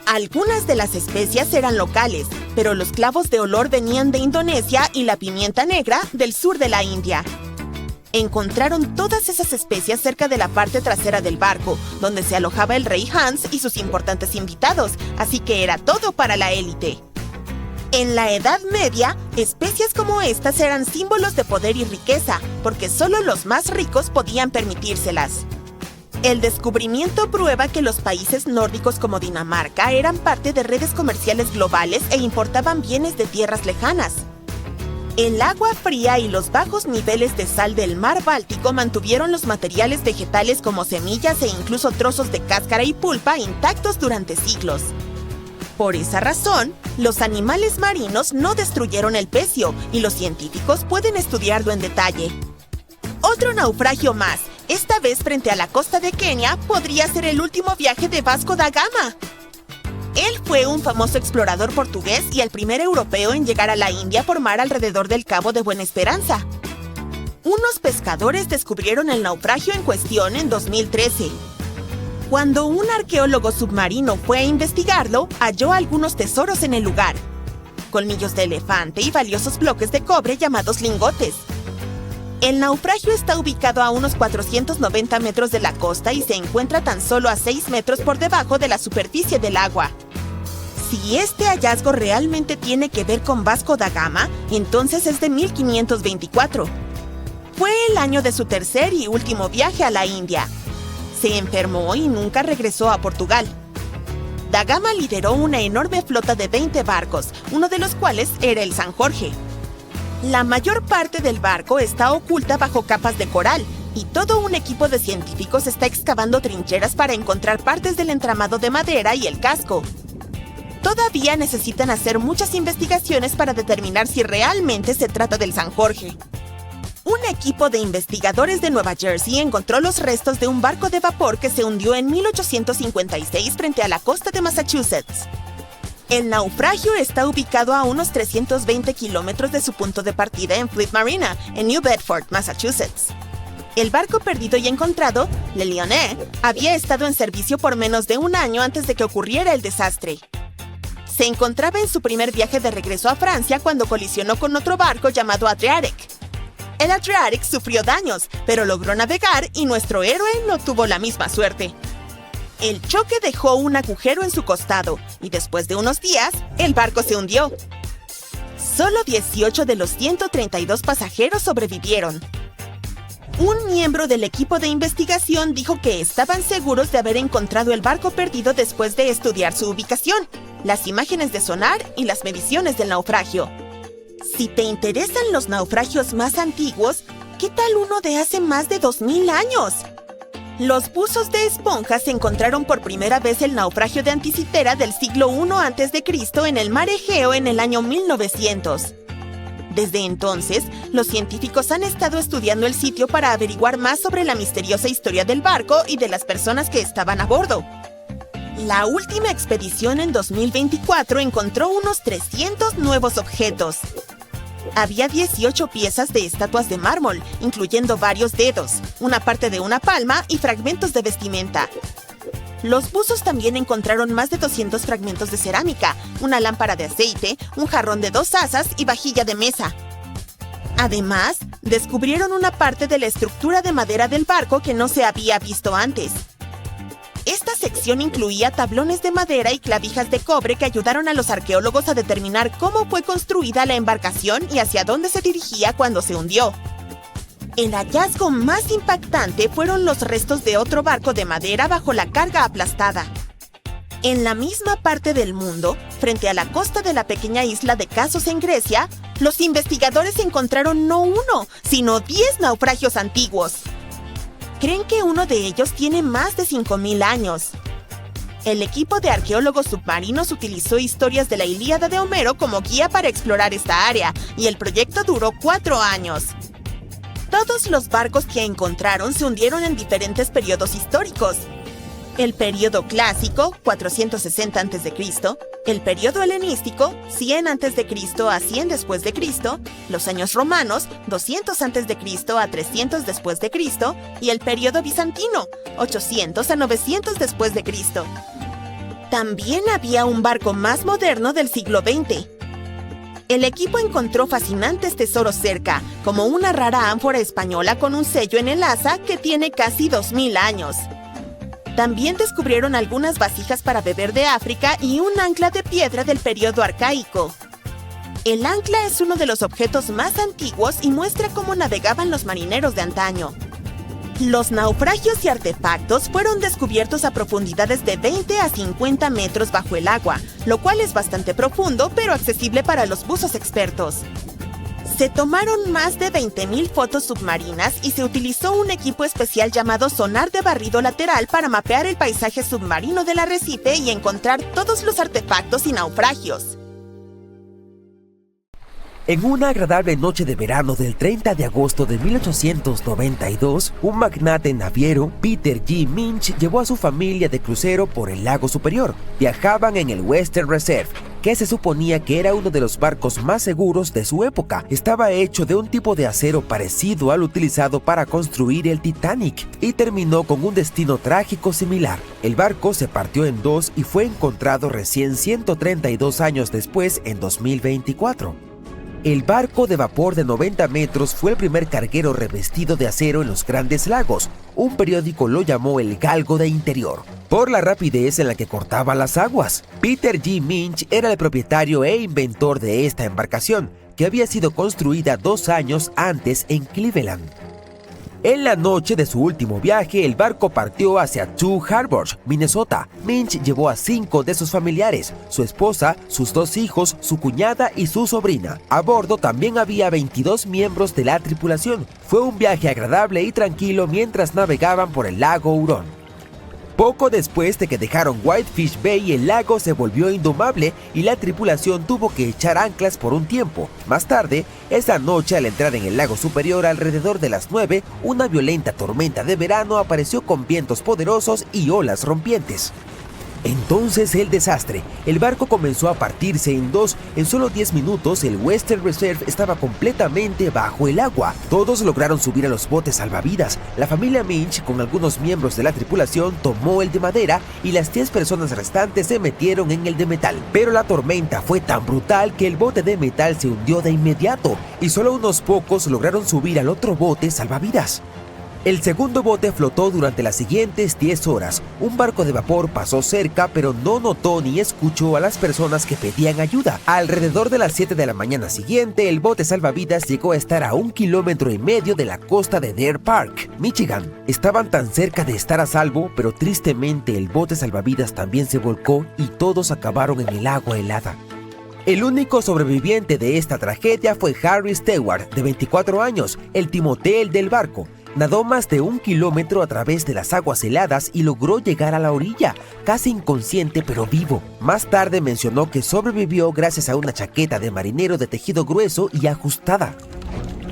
Algunas de las especias eran locales, pero los clavos de olor venían de Indonesia y la pimienta negra del sur de la India. Encontraron todas esas especias cerca de la parte trasera del barco, donde se alojaba el rey Hans y sus importantes invitados, así que era todo para la élite. En la Edad Media, especias como estas eran símbolos de poder y riqueza, porque solo los más ricos podían permitírselas. El descubrimiento prueba que los países nórdicos como Dinamarca eran parte de redes comerciales globales e importaban bienes de tierras lejanas. El agua fría y los bajos niveles de sal del mar Báltico mantuvieron los materiales vegetales como semillas e incluso trozos de cáscara y pulpa intactos durante siglos. Por esa razón, los animales marinos no destruyeron el pecio y los científicos pueden estudiarlo en detalle. Otro naufragio más, esta vez frente a la costa de Kenia, podría ser el último viaje de Vasco da Gama. Él fue un famoso explorador portugués y el primer europeo en llegar a la India por mar alrededor del Cabo de Buena Esperanza. Unos pescadores descubrieron el naufragio en cuestión en 2013. Cuando un arqueólogo submarino fue a investigarlo, halló algunos tesoros en el lugar: colmillos de elefante y valiosos bloques de cobre llamados lingotes. El naufragio está ubicado a unos 490 metros de la costa y se encuentra tan solo a 6 metros por debajo de la superficie del agua. Si este hallazgo realmente tiene que ver con Vasco da Gama, entonces es de 1524. Fue el año de su tercer y último viaje a la India. Se enfermó y nunca regresó a Portugal. Da Gama lideró una enorme flota de 20 barcos, uno de los cuales era el San Jorge. La mayor parte del barco está oculta bajo capas de coral, y todo un equipo de científicos está excavando trincheras para encontrar partes del entramado de madera y el casco. Todavía necesitan hacer muchas investigaciones para determinar si realmente se trata del San Jorge. Un equipo de investigadores de Nueva Jersey encontró los restos de un barco de vapor que se hundió en 1856 frente a la costa de Massachusetts. El naufragio está ubicado a unos 320 kilómetros de su punto de partida en Fleet Marina, en New Bedford, Massachusetts. El barco perdido y encontrado, Le Lyonnais, había estado en servicio por menos de un año antes de que ocurriera el desastre. Se encontraba en su primer viaje de regreso a Francia cuando colisionó con otro barco llamado Adriatic. El Adriatic sufrió daños, pero logró navegar y nuestro héroe no tuvo la misma suerte. El choque dejó un agujero en su costado y después de unos días, el barco se hundió. Solo 18 de los 132 pasajeros sobrevivieron. Un miembro del equipo de investigación dijo que estaban seguros de haber encontrado el barco perdido después de estudiar su ubicación, las imágenes de sonar y las mediciones del naufragio. Si te interesan los naufragios más antiguos, ¿qué tal uno de hace más de 2000 años? Los buzos de esponja se encontraron por primera vez el naufragio de Anticitera del siglo I a.C. en el mar Egeo en el año 1900. Desde entonces, los científicos han estado estudiando el sitio para averiguar más sobre la misteriosa historia del barco y de las personas que estaban a bordo. La última expedición en 2024 encontró unos 300 nuevos objetos. Había 18 piezas de estatuas de mármol, incluyendo varios dedos, una parte de una palma y fragmentos de vestimenta. Los buzos también encontraron más de 200 fragmentos de cerámica, una lámpara de aceite, un jarrón de 2 asas y vajilla de mesa. Además, descubrieron una parte de la estructura de madera del barco que no se había visto antes. Esta sección incluía tablones de madera y clavijas de cobre que ayudaron a los arqueólogos a determinar cómo fue construida la embarcación y hacia dónde se dirigía cuando se hundió. El hallazgo más impactante fueron los restos de otro barco de madera bajo la carga aplastada. En la misma parte del mundo, frente a la costa de la pequeña isla de Casos en Grecia, los investigadores encontraron no uno, sino 10 naufragios antiguos. Creen que uno de ellos tiene más de 5.000 años. El equipo de arqueólogos submarinos utilizó historias de la Ilíada de Homero como guía para explorar esta área, y el proyecto duró 4 años. Todos los barcos que encontraron se hundieron en diferentes periodos históricos. El período clásico, 460 a.C., el período helenístico, 100 a.C. a 100 después de Cristo, los años romanos, 200 a.C. a 300 después de Cristo, y el período bizantino, 800 a 900 después de Cristo. También había un barco más moderno del siglo XX. El equipo encontró fascinantes tesoros cerca, como una rara ánfora española con un sello en el asa que tiene casi 2.000 años. También descubrieron algunas vasijas para beber de África y un ancla de piedra del período arcaico. El ancla es uno de los objetos más antiguos y muestra cómo navegaban los marineros de antaño. Los naufragios y artefactos fueron descubiertos a profundidades de 20 a 50 metros bajo el agua, lo cual es bastante profundo, pero accesible para los buzos expertos. Se tomaron más de 20.000 fotos submarinas y se utilizó un equipo especial llamado sonar de barrido lateral para mapear el paisaje submarino del arrecife y encontrar todos los artefactos y naufragios. En una agradable noche de verano del 30 de agosto de 1892, un magnate naviero, Peter G. Minch, llevó a su familia de crucero por el lago Superior. Viajaban en el Western Reserve, que se suponía que era uno de los barcos más seguros de su época. Estaba hecho de un tipo de acero parecido al utilizado para construir el Titanic y terminó con un destino trágico similar. El barco se partió en dos y fue encontrado recién 132 años después, en 2024. El barco de vapor de 90 metros fue el primer carguero revestido de acero en los Grandes Lagos. Un periódico lo llamó el Galgo de Interior, por la rapidez en la que cortaba las aguas. Peter G. Minch era el propietario e inventor de esta embarcación, que había sido construida 2 años antes en Cleveland. En la noche de su último viaje, el barco partió hacia Two Harbors, Minnesota. Minch llevó a 5 de sus familiares, su esposa, sus 2 hijos, su cuñada y su sobrina. A bordo también había 22 miembros de la tripulación. Fue un viaje agradable y tranquilo mientras navegaban por el lago Hurón. Poco después de que dejaron Whitefish Bay, el lago se volvió indomable y la tripulación tuvo que echar anclas por un tiempo. Más tarde, esa noche, al entrar en el lago Superior alrededor de las 9, una violenta tormenta de verano apareció con vientos poderosos y olas rompientes. Entonces el desastre. El barco comenzó a partirse en dos. En solo 10 minutos el Western Reserve estaba completamente bajo el agua. Todos lograron subir a los botes salvavidas. La familia Minch, con algunos miembros de la tripulación, tomó el de madera y las 10 personas restantes se metieron en el de metal. Pero la tormenta fue tan brutal que el bote de metal se hundió de inmediato y solo unos pocos lograron subir al otro bote salvavidas. El segundo bote flotó durante las siguientes 10 horas. Un barco de vapor pasó cerca, pero no notó ni escuchó a las personas que pedían ayuda. Alrededor de las 7 de la mañana siguiente, el bote salvavidas llegó a estar a 1,5 kilómetros de la costa de Deer Park, Michigan. Estaban tan cerca de estar a salvo, pero tristemente el bote salvavidas también se volcó y todos acabaron en el agua helada. El único sobreviviente de esta tragedia fue Harry Stewart, de 24 años, el timotel del barco. Nadó más de 1 kilómetro a través de las aguas heladas y logró llegar a la orilla, casi inconsciente pero vivo. Más tarde mencionó que sobrevivió gracias a una chaqueta de marinero de tejido grueso y ajustada.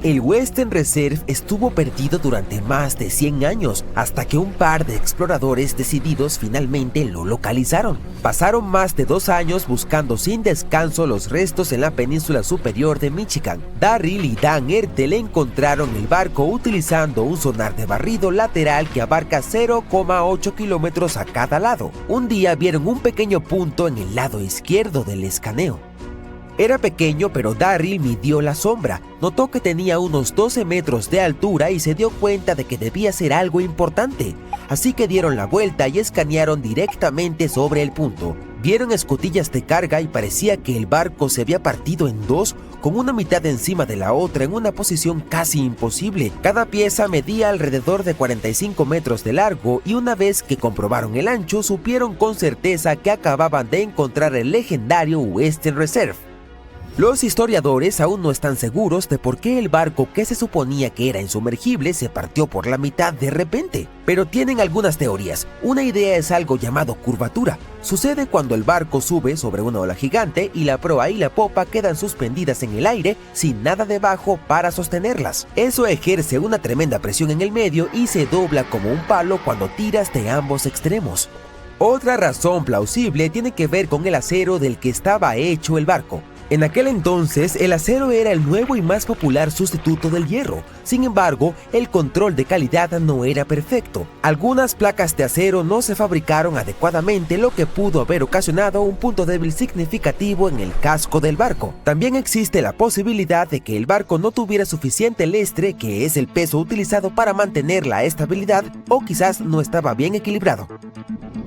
El Western Reserve estuvo perdido durante más de 100 años, hasta que un par de exploradores decididos finalmente lo localizaron. Pasaron más de 2 años buscando sin descanso los restos en la península superior de Michigan. Darryl y Dan Ertel encontraron el barco utilizando un sonar de barrido lateral que abarca 0,8 kilómetros a cada lado. Un día vieron un pequeño punto en el lado izquierdo del escaneo. Era pequeño, pero Darryl midió la sombra. Notó que tenía unos 12 metros de altura y se dio cuenta de que debía ser algo importante. Así que dieron la vuelta y escanearon directamente sobre el punto. Vieron escotillas de carga y parecía que el barco se había partido en dos, con una mitad encima de la otra en una posición casi imposible. Cada pieza medía alrededor de 45 metros de largo y una vez que comprobaron el ancho, supieron con certeza que acababan de encontrar el legendario Western Reserve. Los historiadores aún no están seguros de por qué el barco que se suponía que era insumergible se partió por la mitad de repente, pero tienen algunas teorías. Una idea es algo llamado curvatura. Sucede cuando el barco sube sobre una ola gigante y la proa y la popa quedan suspendidas en el aire sin nada debajo para sostenerlas. Eso ejerce una tremenda presión en el medio y se dobla como un palo cuando tiras de ambos extremos. Otra razón plausible tiene que ver con el acero del que estaba hecho el barco. En aquel entonces, el acero era el nuevo y más popular sustituto del hierro. Sin embargo, el control de calidad no era perfecto. Algunas placas de acero no se fabricaron adecuadamente, lo que pudo haber ocasionado un punto débil significativo en el casco del barco. También existe la posibilidad de que el barco no tuviera suficiente lustre, que es el peso utilizado para mantener la estabilidad, o quizás no estaba bien equilibrado.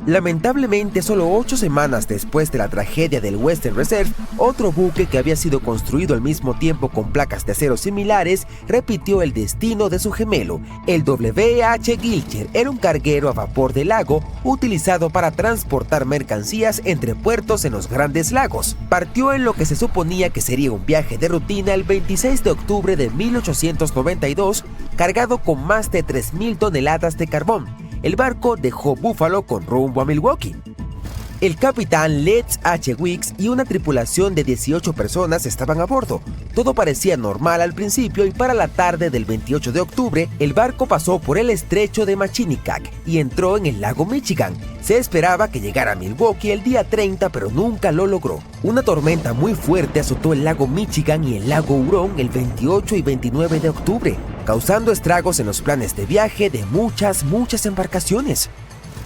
Lamentablemente, solo 8 semanas después de la tragedia del Western Reserve, otro buque que había sido construido al mismo tiempo con placas de acero similares repitió el destino de su gemelo. El W.H. Gilcher era un carguero a vapor de lago utilizado para transportar mercancías entre puertos en los Grandes Lagos. Partió en lo que se suponía que sería un viaje de rutina el 26 de octubre de 1892, cargado con más de 3.000 toneladas de carbón. El barco dejó Buffalo con rumbo a Milwaukee. El capitán Letts H. Weeks y una tripulación de 18 personas estaban a bordo. Todo parecía normal al principio y para la tarde del 28 de octubre, el barco pasó por el estrecho de Machinicac y entró en el lago Michigan. Se esperaba que llegara a Milwaukee el día 30, pero nunca lo logró. Una tormenta muy fuerte azotó el lago Michigan y el lago Huron el 28 y 29 de octubre, causando estragos en los planes de viaje de muchas embarcaciones.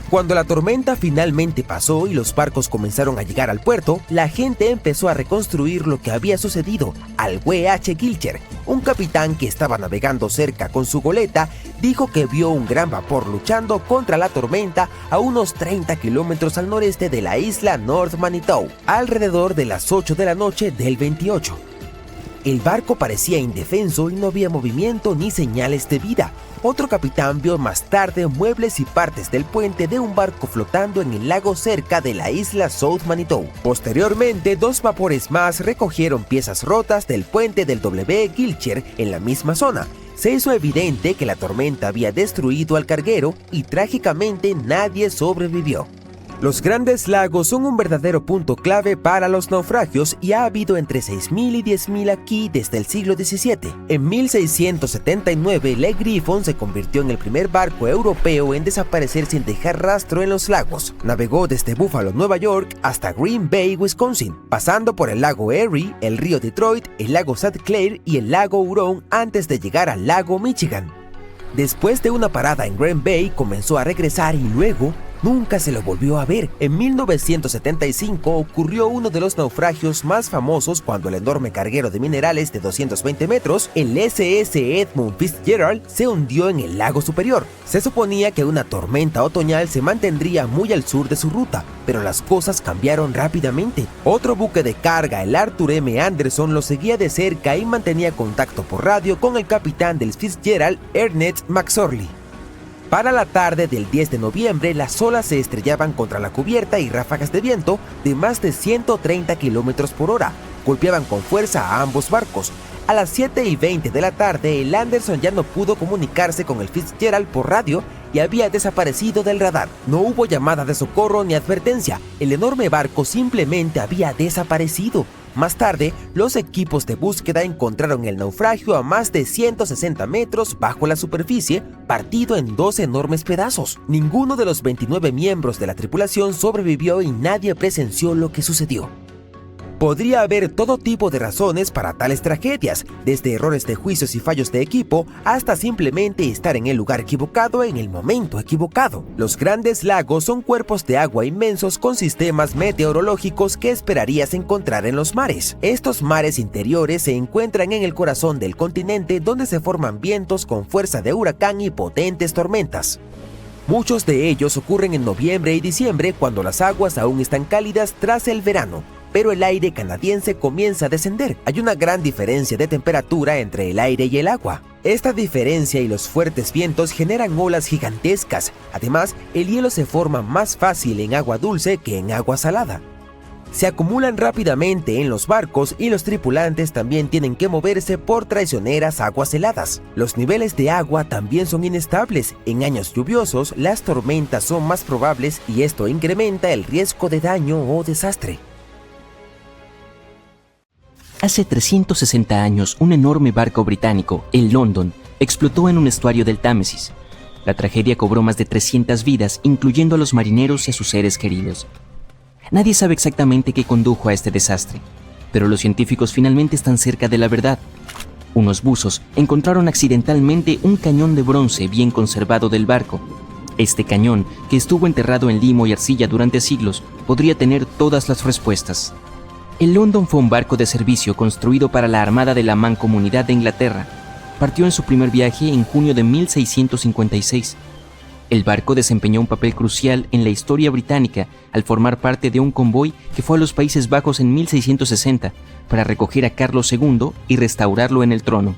Cuando la tormenta finalmente pasó y los barcos comenzaron a llegar al puerto, la gente empezó a reconstruir lo que había sucedido. Al W.H. Gilcher, un capitán que estaba navegando cerca con su goleta, dijo que vio un gran vapor luchando contra la tormenta a unos 30 kilómetros al noreste de la isla North Manitou, alrededor de las 8 de la noche del 28. El barco parecía indefenso y no había movimiento ni señales de vida. Otro capitán vio más tarde muebles y partes del puente de un barco flotando en el lago cerca de la isla South Manitou. Posteriormente, 2 vapores más recogieron piezas rotas del puente del W. Gilcher en la misma zona. Se hizo evidente que la tormenta había destruido al carguero y trágicamente nadie sobrevivió. Los Grandes Lagos son un verdadero punto clave para los naufragios y ha habido entre 6.000 y 10.000 aquí desde el siglo XVII. En 1679, Le Griffon se convirtió en el primer barco europeo en desaparecer sin dejar rastro en los lagos. Navegó desde Buffalo, Nueva York, hasta Green Bay, Wisconsin, pasando por el lago Erie, el río Detroit, el lago St. Clair y el lago Huron antes de llegar al lago Michigan. Después de una parada en Green Bay, comenzó a regresar y luego nunca se lo volvió a ver. En 1975 ocurrió uno de los naufragios más famosos cuando el enorme carguero de minerales de 220 metros, el SS Edmund Fitzgerald, se hundió en el lago Superior. Se suponía que una tormenta otoñal se mantendría muy al sur de su ruta, pero las cosas cambiaron rápidamente. Otro buque de carga, el Arthur M. Anderson, lo seguía de cerca y mantenía contacto por radio con el capitán del Fitzgerald, Ernest McSorley. Para la tarde del 10 de noviembre, las olas se estrellaban contra la cubierta y ráfagas de viento de más de 130 kilómetros por hora golpeaban con fuerza a ambos barcos. A las 7:20 de la tarde, el Anderson ya no pudo comunicarse con el Fitzgerald por radio y había desaparecido del radar. No hubo llamada de socorro ni advertencia. El enorme barco simplemente había desaparecido. Más tarde, los equipos de búsqueda encontraron el naufragio a más de 160 metros bajo la superficie, partido en 2 enormes pedazos. Ninguno de los 29 miembros de la tripulación sobrevivió y nadie presenció lo que sucedió. Podría haber todo tipo de razones para tales tragedias, desde errores de juicios y fallos de equipo, hasta simplemente estar en el lugar equivocado en el momento equivocado. Los Grandes Lagos son cuerpos de agua inmensos con sistemas meteorológicos que esperarías encontrar en los mares. Estos mares interiores se encuentran en el corazón del continente, donde se forman vientos con fuerza de huracán y potentes tormentas. Muchos de ellos ocurren en noviembre y diciembre cuando las aguas aún están cálidas tras el verano, pero el aire canadiense comienza a descender. Hay una gran diferencia de temperatura entre el aire y el agua. Esta diferencia y los fuertes vientos generan olas gigantescas. Además, el hielo se forma más fácil en agua dulce que en agua salada. Se acumulan rápidamente en los barcos y los tripulantes también tienen que moverse por traicioneras aguas heladas. Los niveles de agua también son inestables. En años lluviosos, las tormentas son más probables y esto incrementa el riesgo de daño o desastre. Hace 360 años, un enorme barco británico, el London, explotó en un estuario del Támesis. La tragedia cobró más de 300 vidas, incluyendo a los marineros y a sus seres queridos. Nadie sabe exactamente qué condujo a este desastre, pero los científicos finalmente están cerca de la verdad. Unos buzos encontraron accidentalmente un cañón de bronce bien conservado del barco. Este cañón, que estuvo enterrado en limo y arcilla durante siglos, podría tener todas las respuestas. El London fue un barco de servicio construido para la Armada de la Mancomunidad de Inglaterra. Partió en su primer viaje en junio de 1656. El barco desempeñó un papel crucial en la historia británica al formar parte de un convoy que fue a los Países Bajos en 1660 para recoger a Carlos II y restaurarlo en el trono.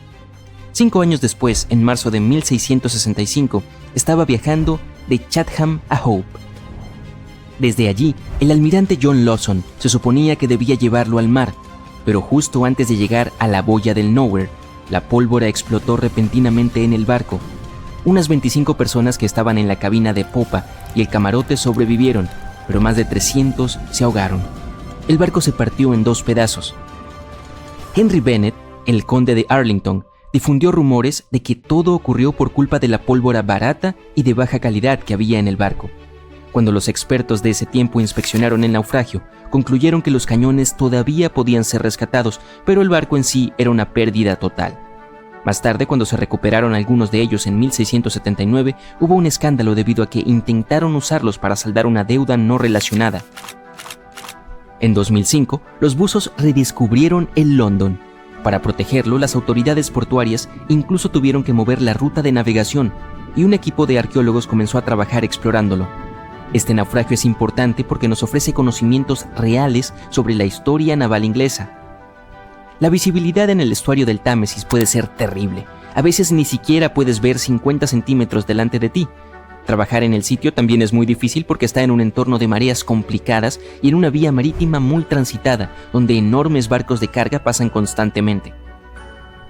5 años después, en marzo de 1665, estaba viajando de Chatham a Hope. Desde allí, el almirante John Lawson se suponía que debía llevarlo al mar, pero justo antes de llegar a la boya del Nowhere, la pólvora explotó repentinamente en el barco. Unas 25 personas que estaban en la cabina de popa y el camarote sobrevivieron, pero más de 300 se ahogaron. El barco se partió en 2 pedazos. Henry Bennett, el conde de Arlington, difundió rumores de que todo ocurrió por culpa de la pólvora barata y de baja calidad que había en el barco. Cuando los expertos de ese tiempo inspeccionaron el naufragio, concluyeron que los cañones todavía podían ser rescatados, pero el barco en sí era una pérdida total. Más tarde, cuando se recuperaron algunos de ellos en 1679, hubo un escándalo debido a que intentaron usarlos para saldar una deuda no relacionada. En 2005, los buzos redescubrieron el London. Para protegerlo, las autoridades portuarias incluso tuvieron que mover la ruta de navegación y un equipo de arqueólogos comenzó a trabajar explorándolo. Este naufragio es importante porque nos ofrece conocimientos reales sobre la historia naval inglesa. La visibilidad en el estuario del Támesis puede ser terrible. A veces ni siquiera puedes ver 50 centímetros delante de ti. Trabajar en el sitio también es muy difícil porque está en un entorno de mareas complicadas y en una vía marítima muy transitada, donde enormes barcos de carga pasan constantemente.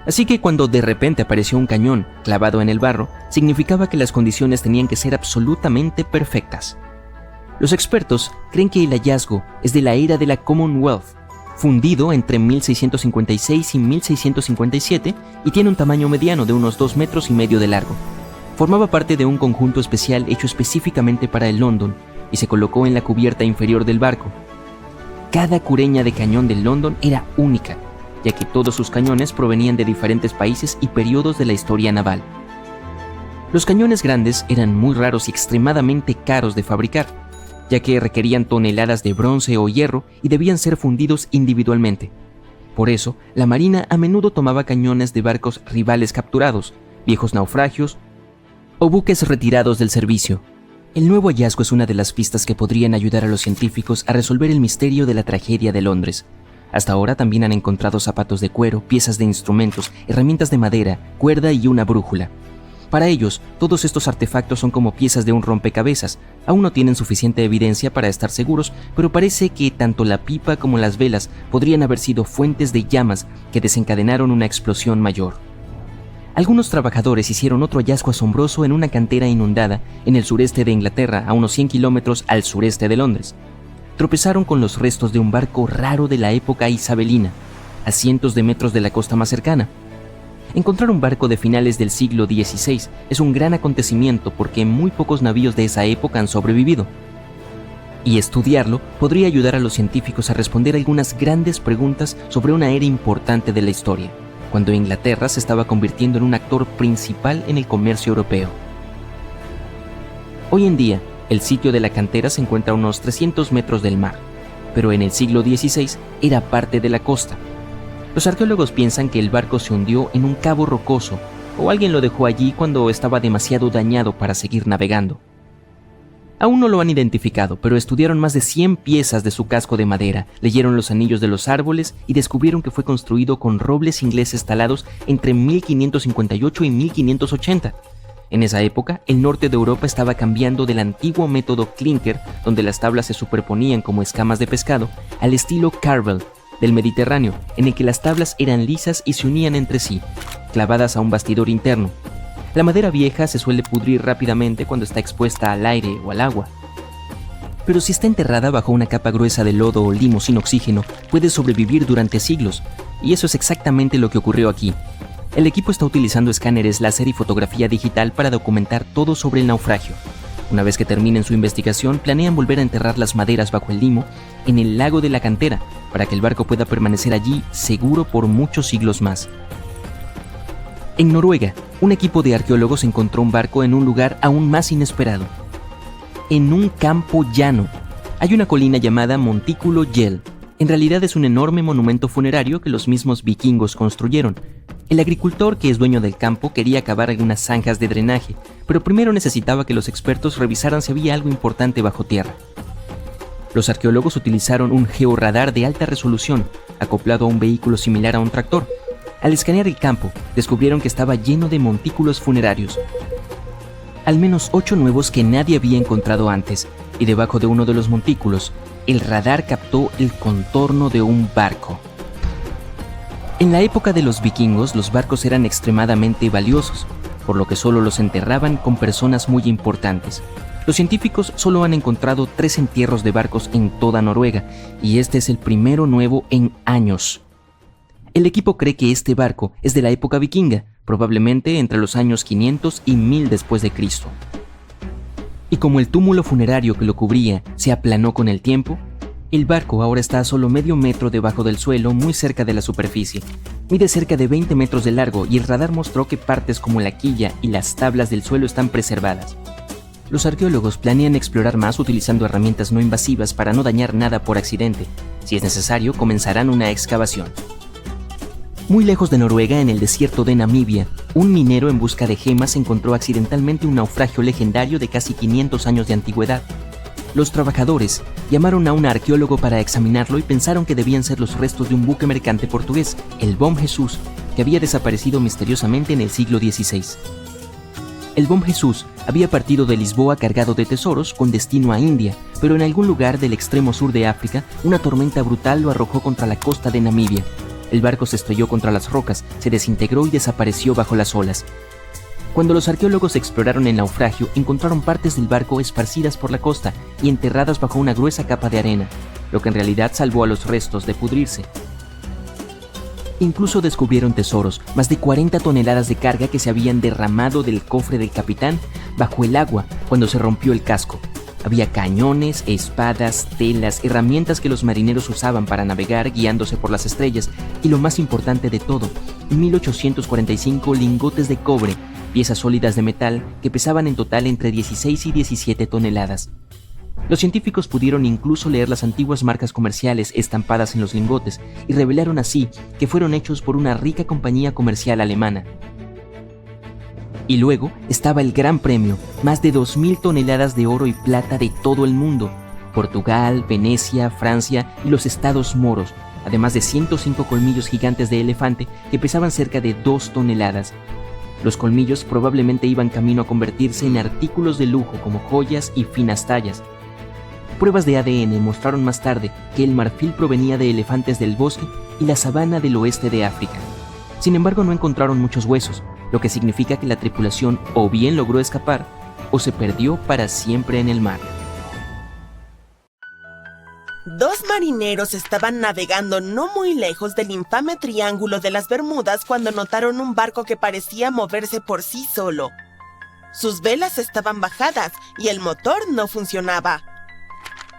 Así que cuando de repente apareció un cañón clavado en el barro, significaba que las condiciones tenían que ser absolutamente perfectas. Los expertos creen que el hallazgo es de la era de la Commonwealth, fundido entre 1656 y 1657 y tiene un tamaño mediano de unos 2,5 metros de largo. Formaba parte de un conjunto especial hecho específicamente para el London y se colocó en la cubierta inferior del barco. Cada cureña de cañón del London era única, ya que todos sus cañones provenían de diferentes países y periodos de la historia naval. Los cañones grandes eran muy raros y extremadamente caros de fabricar, ya que requerían toneladas de bronce o hierro y debían ser fundidos individualmente. Por eso, la Marina a menudo tomaba cañones de barcos rivales capturados, viejos naufragios o buques retirados del servicio. El nuevo hallazgo es una de las pistas que podrían ayudar a los científicos a resolver el misterio de la tragedia de Londres. Hasta ahora también han encontrado zapatos de cuero, piezas de instrumentos, herramientas de madera, cuerda y una brújula. Para ellos, todos estos artefactos son como piezas de un rompecabezas. Aún no tienen suficiente evidencia para estar seguros, pero parece que tanto la pipa como las velas podrían haber sido fuentes de llamas que desencadenaron una explosión mayor. Algunos trabajadores hicieron otro hallazgo asombroso en una cantera inundada en el sureste de Inglaterra, a unos 100 kilómetros al sureste de Londres. Tropezaron con los restos de un barco raro de la época isabelina, a cientos de metros de la costa más cercana. Encontrar un barco de finales del siglo XVI es un gran acontecimiento porque muy pocos navíos de esa época han sobrevivido. Y estudiarlo podría ayudar a los científicos a responder algunas grandes preguntas sobre una era importante de la historia, cuando Inglaterra se estaba convirtiendo en un actor principal en el comercio europeo. Hoy en día, el sitio de la cantera se encuentra a unos 300 metros del mar, pero en el siglo XVI era parte de la costa. Los arqueólogos piensan que el barco se hundió en un cabo rocoso o alguien lo dejó allí cuando estaba demasiado dañado para seguir navegando. Aún no lo han identificado, pero estudiaron más de 100 piezas de su casco de madera, leyeron los anillos de los árboles y descubrieron que fue construido con robles ingleses talados entre 1558 y 1580. En esa época, el norte de Europa estaba cambiando del antiguo método clinker, donde las tablas se superponían como escamas de pescado, al estilo Carvel del Mediterráneo, en el que las tablas eran lisas y se unían entre sí, clavadas a un bastidor interno. La madera vieja se suele pudrir rápidamente cuando está expuesta al aire o al agua. Pero si está enterrada bajo una capa gruesa de lodo o limo sin oxígeno, puede sobrevivir durante siglos, y eso es exactamente lo que ocurrió aquí. El equipo está utilizando escáneres láser y fotografía digital para documentar todo sobre el naufragio. Una vez que terminen su investigación, planean volver a enterrar las maderas bajo el limo en el lago de la cantera, para que el barco pueda permanecer allí seguro por muchos siglos más. En Noruega, un equipo de arqueólogos encontró un barco en un lugar aún más inesperado. En un campo llano. Hay una colina llamada Montículo Yell. En realidad es un enorme monumento funerario que los mismos vikingos construyeron. El agricultor, que es dueño del campo, quería cavar algunas zanjas de drenaje, pero primero necesitaba que los expertos revisaran si había algo importante bajo tierra. Los arqueólogos utilizaron un georradar de alta resolución, acoplado a un vehículo similar a un tractor. Al escanear el campo, descubrieron que estaba lleno de montículos funerarios. Al menos 8 nuevos que nadie había encontrado antes, y debajo de uno de los montículos, el radar captó el contorno de un barco. En la época de los vikingos, los barcos eran extremadamente valiosos, por lo que solo los enterraban con personas muy importantes. Los científicos solo han encontrado 3 entierros de barcos en toda Noruega, y este es el primero nuevo en años. El equipo cree que este barco es de la época vikinga, probablemente entre los años 500 y 1000 después de Cristo. Y como el túmulo funerario que lo cubría se aplanó con el tiempo, el barco ahora está a solo medio metro debajo del suelo, muy cerca de la superficie. Mide cerca de 20 metros de largo y el radar mostró que partes como la quilla y las tablas del suelo están preservadas. Los arqueólogos planean explorar más utilizando herramientas no invasivas para no dañar nada por accidente. Si es necesario, comenzarán una excavación. Muy lejos de Noruega, en el desierto de Namibia, un minero en busca de gemas encontró accidentalmente un naufragio legendario de casi 500 años de antigüedad. Los trabajadores llamaron a un arqueólogo para examinarlo y pensaron que debían ser los restos de un buque mercante portugués, el Bom Jesus, que había desaparecido misteriosamente en el siglo XVI. El Bom Jesus había partido de Lisboa cargado de tesoros con destino a India, pero en algún lugar del extremo sur de África, una tormenta brutal lo arrojó contra la costa de Namibia. El barco se estrelló contra las rocas, se desintegró y desapareció bajo las olas. Cuando los arqueólogos exploraron el naufragio, encontraron partes del barco esparcidas por la costa y enterradas bajo una gruesa capa de arena, lo que en realidad salvó a los restos de pudrirse. Incluso descubrieron tesoros, más de 40 toneladas de carga que se habían derramado del cofre del capitán bajo el agua cuando se rompió el casco. Había cañones, espadas, telas, herramientas que los marineros usaban para navegar guiándose por las estrellas y lo más importante de todo, 1845 lingotes de cobre, piezas sólidas de metal que pesaban en total entre 16 y 17 toneladas. Los científicos pudieron incluso leer las antiguas marcas comerciales estampadas en los lingotes y revelaron así que fueron hechos por una rica compañía comercial alemana. Y luego estaba el gran premio, más de 2.000 toneladas de oro y plata de todo el mundo, Portugal, Venecia, Francia y los estados moros, además de 105 colmillos gigantes de elefante que pesaban cerca de 2 toneladas. Los colmillos probablemente iban camino a convertirse en artículos de lujo como joyas y finas tallas. Pruebas de ADN mostraron más tarde que el marfil provenía de elefantes del bosque y la sabana del oeste de África. Sin embargo, no encontraron muchos huesos, lo que significa que la tripulación o bien logró escapar o se perdió para siempre en el mar. 2 marineros estaban navegando no muy lejos del infame Triángulo de las Bermudas cuando notaron un barco que parecía moverse por sí solo. Sus velas estaban bajadas y el motor no funcionaba.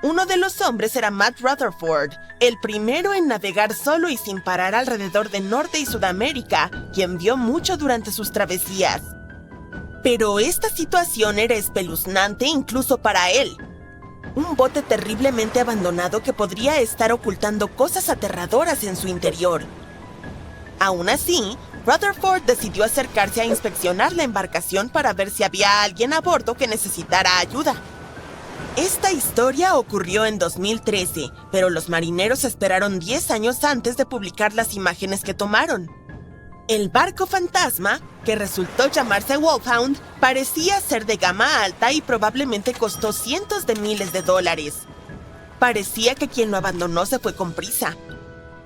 Uno de los hombres era Matt Rutherford, el primero en navegar solo y sin parar alrededor de Norte y Sudamérica, quien vio mucho durante sus travesías. Pero esta situación era espeluznante incluso para él. Un bote terriblemente abandonado que podría estar ocultando cosas aterradoras en su interior. Aún así, Rutherford decidió acercarse a inspeccionar la embarcación para ver si había alguien a bordo que necesitara ayuda. Esta historia ocurrió en 2013, pero los marineros esperaron 10 años antes de publicar las imágenes que tomaron. El barco fantasma, que resultó llamarse Wolfhound, parecía ser de gama alta y probablemente costó cientos de miles de dólares. Parecía que quien lo abandonó se fue con prisa.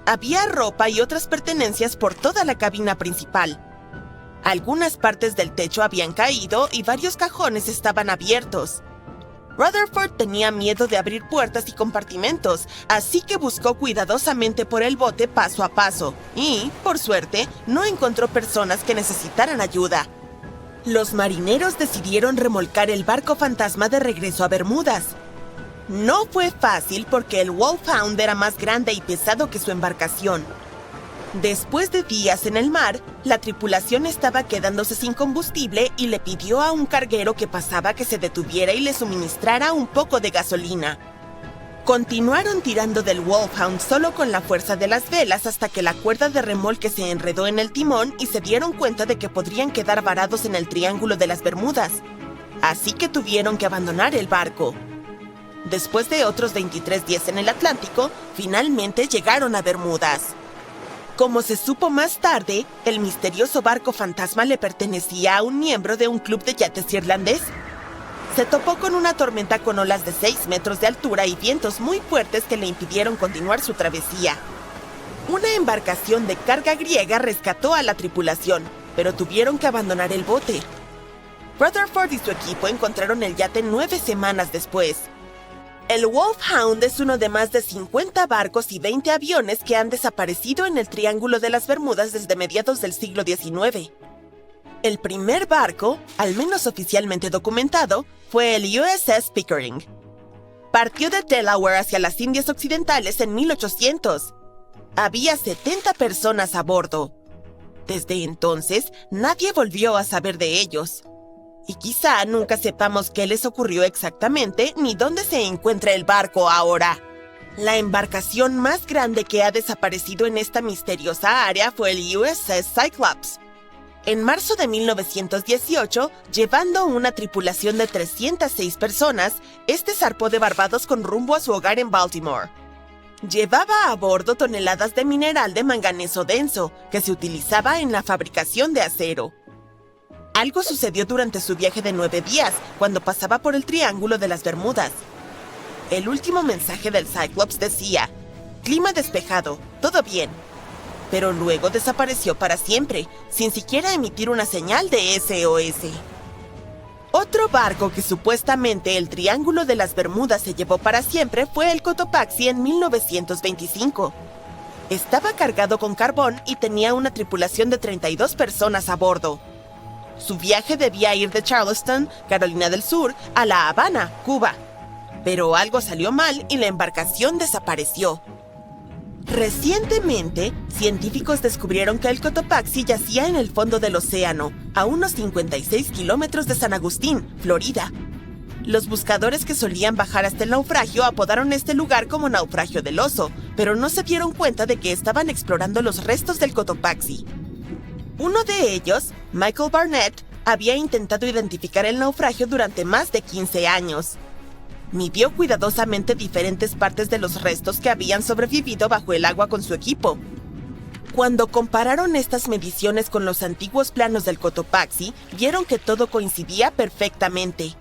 Había ropa y otras pertenencias por toda la cabina principal. Algunas partes del techo habían caído y varios cajones estaban abiertos. Rutherford tenía miedo de abrir puertas y compartimentos, así que buscó cuidadosamente por el bote paso a paso y, por suerte, no encontró personas que necesitaran ayuda. Los marineros decidieron remolcar el barco fantasma de regreso a Bermudas. No fue fácil porque el Wolfhound era más grande y pesado que su embarcación. Después de días en el mar, la tripulación estaba quedándose sin combustible y le pidió a un carguero que pasaba que se detuviera y le suministrara un poco de gasolina. Continuaron tirando del Wolfhound solo con la fuerza de las velas hasta que la cuerda de remolque se enredó en el timón y se dieron cuenta de que podrían quedar varados en el Triángulo de las Bermudas. Así que tuvieron que abandonar el barco. Después de otros 23 días en el Atlántico, finalmente llegaron a Bermudas. Como se supo más tarde, el misterioso barco fantasma le pertenecía a un miembro de un club de yates irlandés. Se topó con una tormenta con olas de 6 metros de altura y vientos muy fuertes que le impidieron continuar su travesía. Una embarcación de carga griega rescató a la tripulación, pero tuvieron que abandonar el bote. Rutherford y su equipo encontraron el yate 9 semanas después. El Wolfhound es uno de más de 50 barcos y 20 aviones que han desaparecido en el Triángulo de las Bermudas desde mediados del siglo XIX. El primer barco, al menos oficialmente documentado, fue el USS Pickering. Partió de Delaware hacia las Indias Occidentales en 1800. Había 70 personas a bordo. Desde entonces, nadie volvió a saber de ellos. Y quizá nunca sepamos qué les ocurrió exactamente ni dónde se encuentra el barco ahora. La embarcación más grande que ha desaparecido en esta misteriosa área fue el USS Cyclops. En marzo de 1918, llevando una tripulación de 306 personas, este zarpó de Barbados con rumbo a su hogar en Baltimore. Llevaba a bordo toneladas de mineral de manganeso denso, que se utilizaba en la fabricación de acero. Algo sucedió durante su viaje de 9 días, cuando pasaba por el Triángulo de las Bermudas. El último mensaje del Cyclops decía: clima despejado, todo bien. Pero luego desapareció para siempre, sin siquiera emitir una señal de SOS. Otro barco que supuestamente el Triángulo de las Bermudas se llevó para siempre fue el Cotopaxi en 1925. Estaba cargado con carbón y tenía una tripulación de 32 personas a bordo. Su viaje debía ir de Charleston, Carolina del Sur, a La Habana, Cuba. Pero algo salió mal y la embarcación desapareció. Recientemente, científicos descubrieron que el Cotopaxi yacía en el fondo del océano, a unos 56 kilómetros de San Agustín, Florida. Los buscadores que solían bajar hasta el naufragio apodaron este lugar como Naufragio del Oso, pero no se dieron cuenta de que estaban explorando los restos del Cotopaxi. Uno de ellos, Michael Barnett, había intentado identificar el naufragio durante más de 15 años. Midió cuidadosamente diferentes partes de los restos que habían sobrevivido bajo el agua con su equipo. Cuando compararon estas mediciones con los antiguos planos del Cotopaxi, vieron que todo coincidía perfectamente.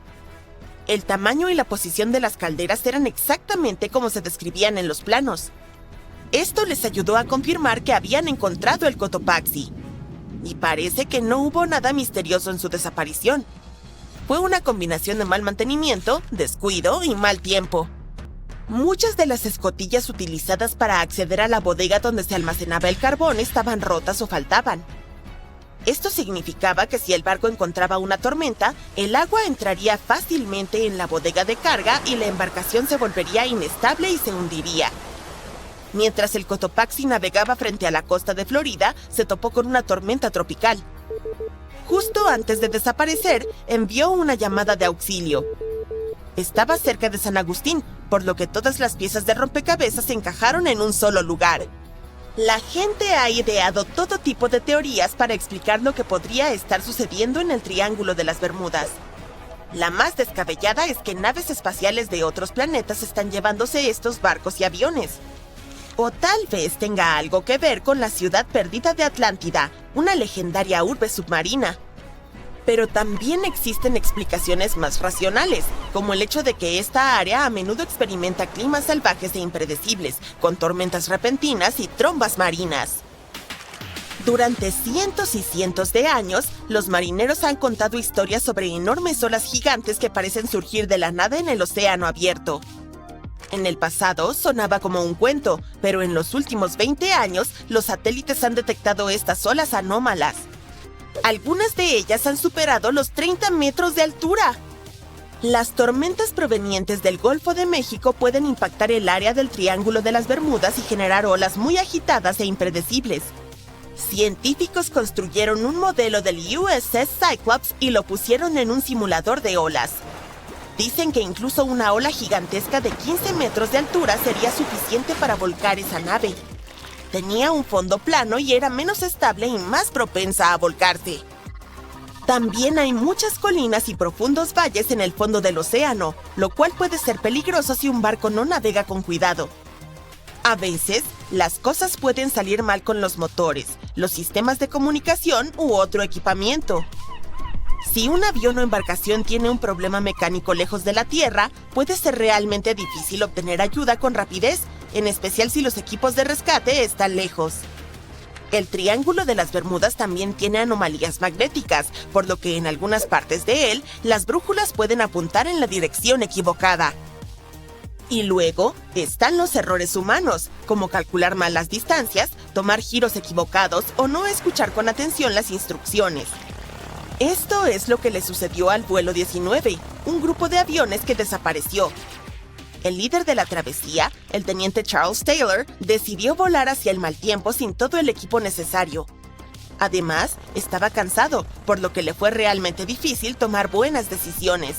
El tamaño y la posición de las calderas eran exactamente como se describían en los planos. Esto les ayudó a confirmar que habían encontrado el Cotopaxi. Y parece que no hubo nada misterioso en su desaparición. Fue una combinación de mal mantenimiento, descuido y mal tiempo. Muchas de las escotillas utilizadas para acceder a la bodega donde se almacenaba el carbón estaban rotas o faltaban. Esto significaba que si el barco encontraba una tormenta, el agua entraría fácilmente en la bodega de carga y la embarcación se volvería inestable y se hundiría. Mientras el Cotopaxi navegaba frente a la costa de Florida, se topó con una tormenta tropical. Justo antes de desaparecer, envió una llamada de auxilio. Estaba cerca de San Agustín, por lo que todas las piezas de rompecabezas se encajaron en un solo lugar. La gente ha ideado todo tipo de teorías para explicar lo que podría estar sucediendo en el Triángulo de las Bermudas. La más descabellada es que naves espaciales de otros planetas están llevándose estos barcos y aviones. O tal vez tenga algo que ver con la ciudad perdida de Atlántida, una legendaria urbe submarina. Pero también existen explicaciones más racionales, como el hecho de que esta área a menudo experimenta climas salvajes e impredecibles, con tormentas repentinas y trombas marinas. Durante cientos y cientos de años, los marineros han contado historias sobre enormes olas gigantes que parecen surgir de la nada en el océano abierto. En el pasado sonaba como un cuento, pero en los últimos 20 años, los satélites han detectado estas olas anómalas. Algunas de ellas han superado los 30 metros de altura. Las tormentas provenientes del Golfo de México pueden impactar el área del Triángulo de las Bermudas y generar olas muy agitadas e impredecibles. Científicos construyeron un modelo del USS Cyclops y lo pusieron en un simulador de olas. Dicen que incluso una ola gigantesca de 15 metros de altura sería suficiente para volcar esa nave. Tenía un fondo plano y era menos estable y más propensa a volcarse. También hay muchas colinas y profundos valles en el fondo del océano, lo cual puede ser peligroso si un barco no navega con cuidado. A veces, las cosas pueden salir mal con los motores, los sistemas de comunicación u otro equipamiento. Si un avión o embarcación tiene un problema mecánico lejos de la Tierra, puede ser realmente difícil obtener ayuda con rapidez, en especial si los equipos de rescate están lejos. El Triángulo de las Bermudas también tiene anomalías magnéticas, por lo que en algunas partes de él, las brújulas pueden apuntar en la dirección equivocada. Y luego están los errores humanos, como calcular mal las distancias, tomar giros equivocados o no escuchar con atención las instrucciones. Esto es lo que le sucedió al vuelo 19, un grupo de aviones que desapareció. El líder de la travesía, el teniente Charles Taylor, decidió volar hacia el mal tiempo sin todo el equipo necesario. Además, estaba cansado, por lo que le fue realmente difícil tomar buenas decisiones.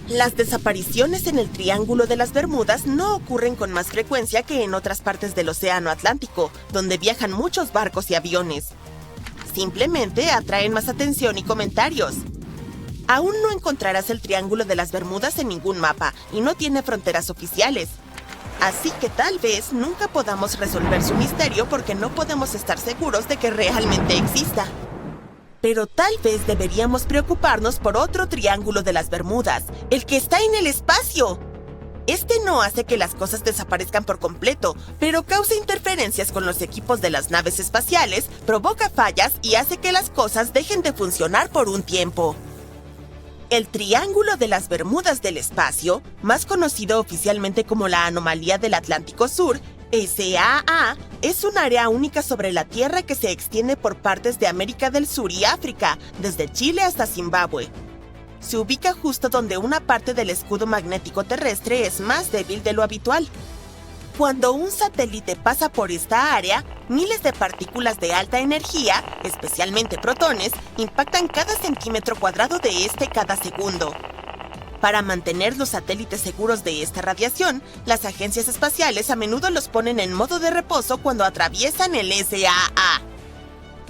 Las desapariciones en el Triángulo de las Bermudas no ocurren con más frecuencia que en otras partes del Océano Atlántico, donde viajan muchos barcos y aviones. Simplemente atraen más atención y comentarios. Aún no encontrarás el Triángulo de las Bermudas en ningún mapa y no tiene fronteras oficiales. Así que tal vez nunca podamos resolver su misterio porque no podemos estar seguros de que realmente exista. Pero tal vez deberíamos preocuparnos por otro Triángulo de las Bermudas, el que está en el espacio. Este no hace que las cosas desaparezcan por completo, pero causa interferencias con los equipos de las naves espaciales, provoca fallas y hace que las cosas dejen de funcionar por un tiempo. El Triángulo de las Bermudas del espacio, más conocido oficialmente como la Anomalía del Atlántico Sur, SAA, es un área única sobre la Tierra que se extiende por partes de América del Sur y África, desde Chile hasta Zimbabue. Se ubica justo donde una parte del escudo magnético terrestre es más débil de lo habitual. Cuando un satélite pasa por esta área, miles de partículas de alta energía, especialmente protones, impactan cada centímetro cuadrado de este cada segundo. Para mantener los satélites seguros de esta radiación, las agencias espaciales a menudo los ponen en modo de reposo cuando atraviesan el SAA.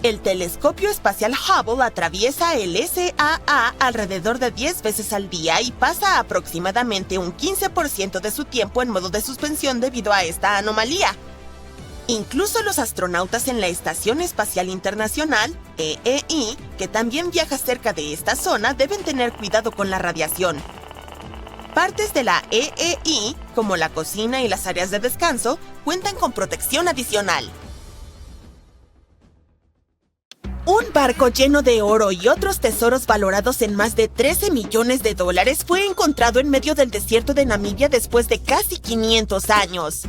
El telescopio espacial Hubble atraviesa el SAA alrededor de 10 veces al día y pasa aproximadamente un 15% de su tiempo en modo de suspensión debido a esta anomalía. Incluso los astronautas en la Estación Espacial Internacional, EEI, que también viaja cerca de esta zona, deben tener cuidado con la radiación. Partes de la EEI, como la cocina y las áreas de descanso, cuentan con protección adicional. Un barco lleno de oro y otros tesoros valorados en más de $13 millones fue encontrado en medio del desierto de Namibia después de casi 500 años.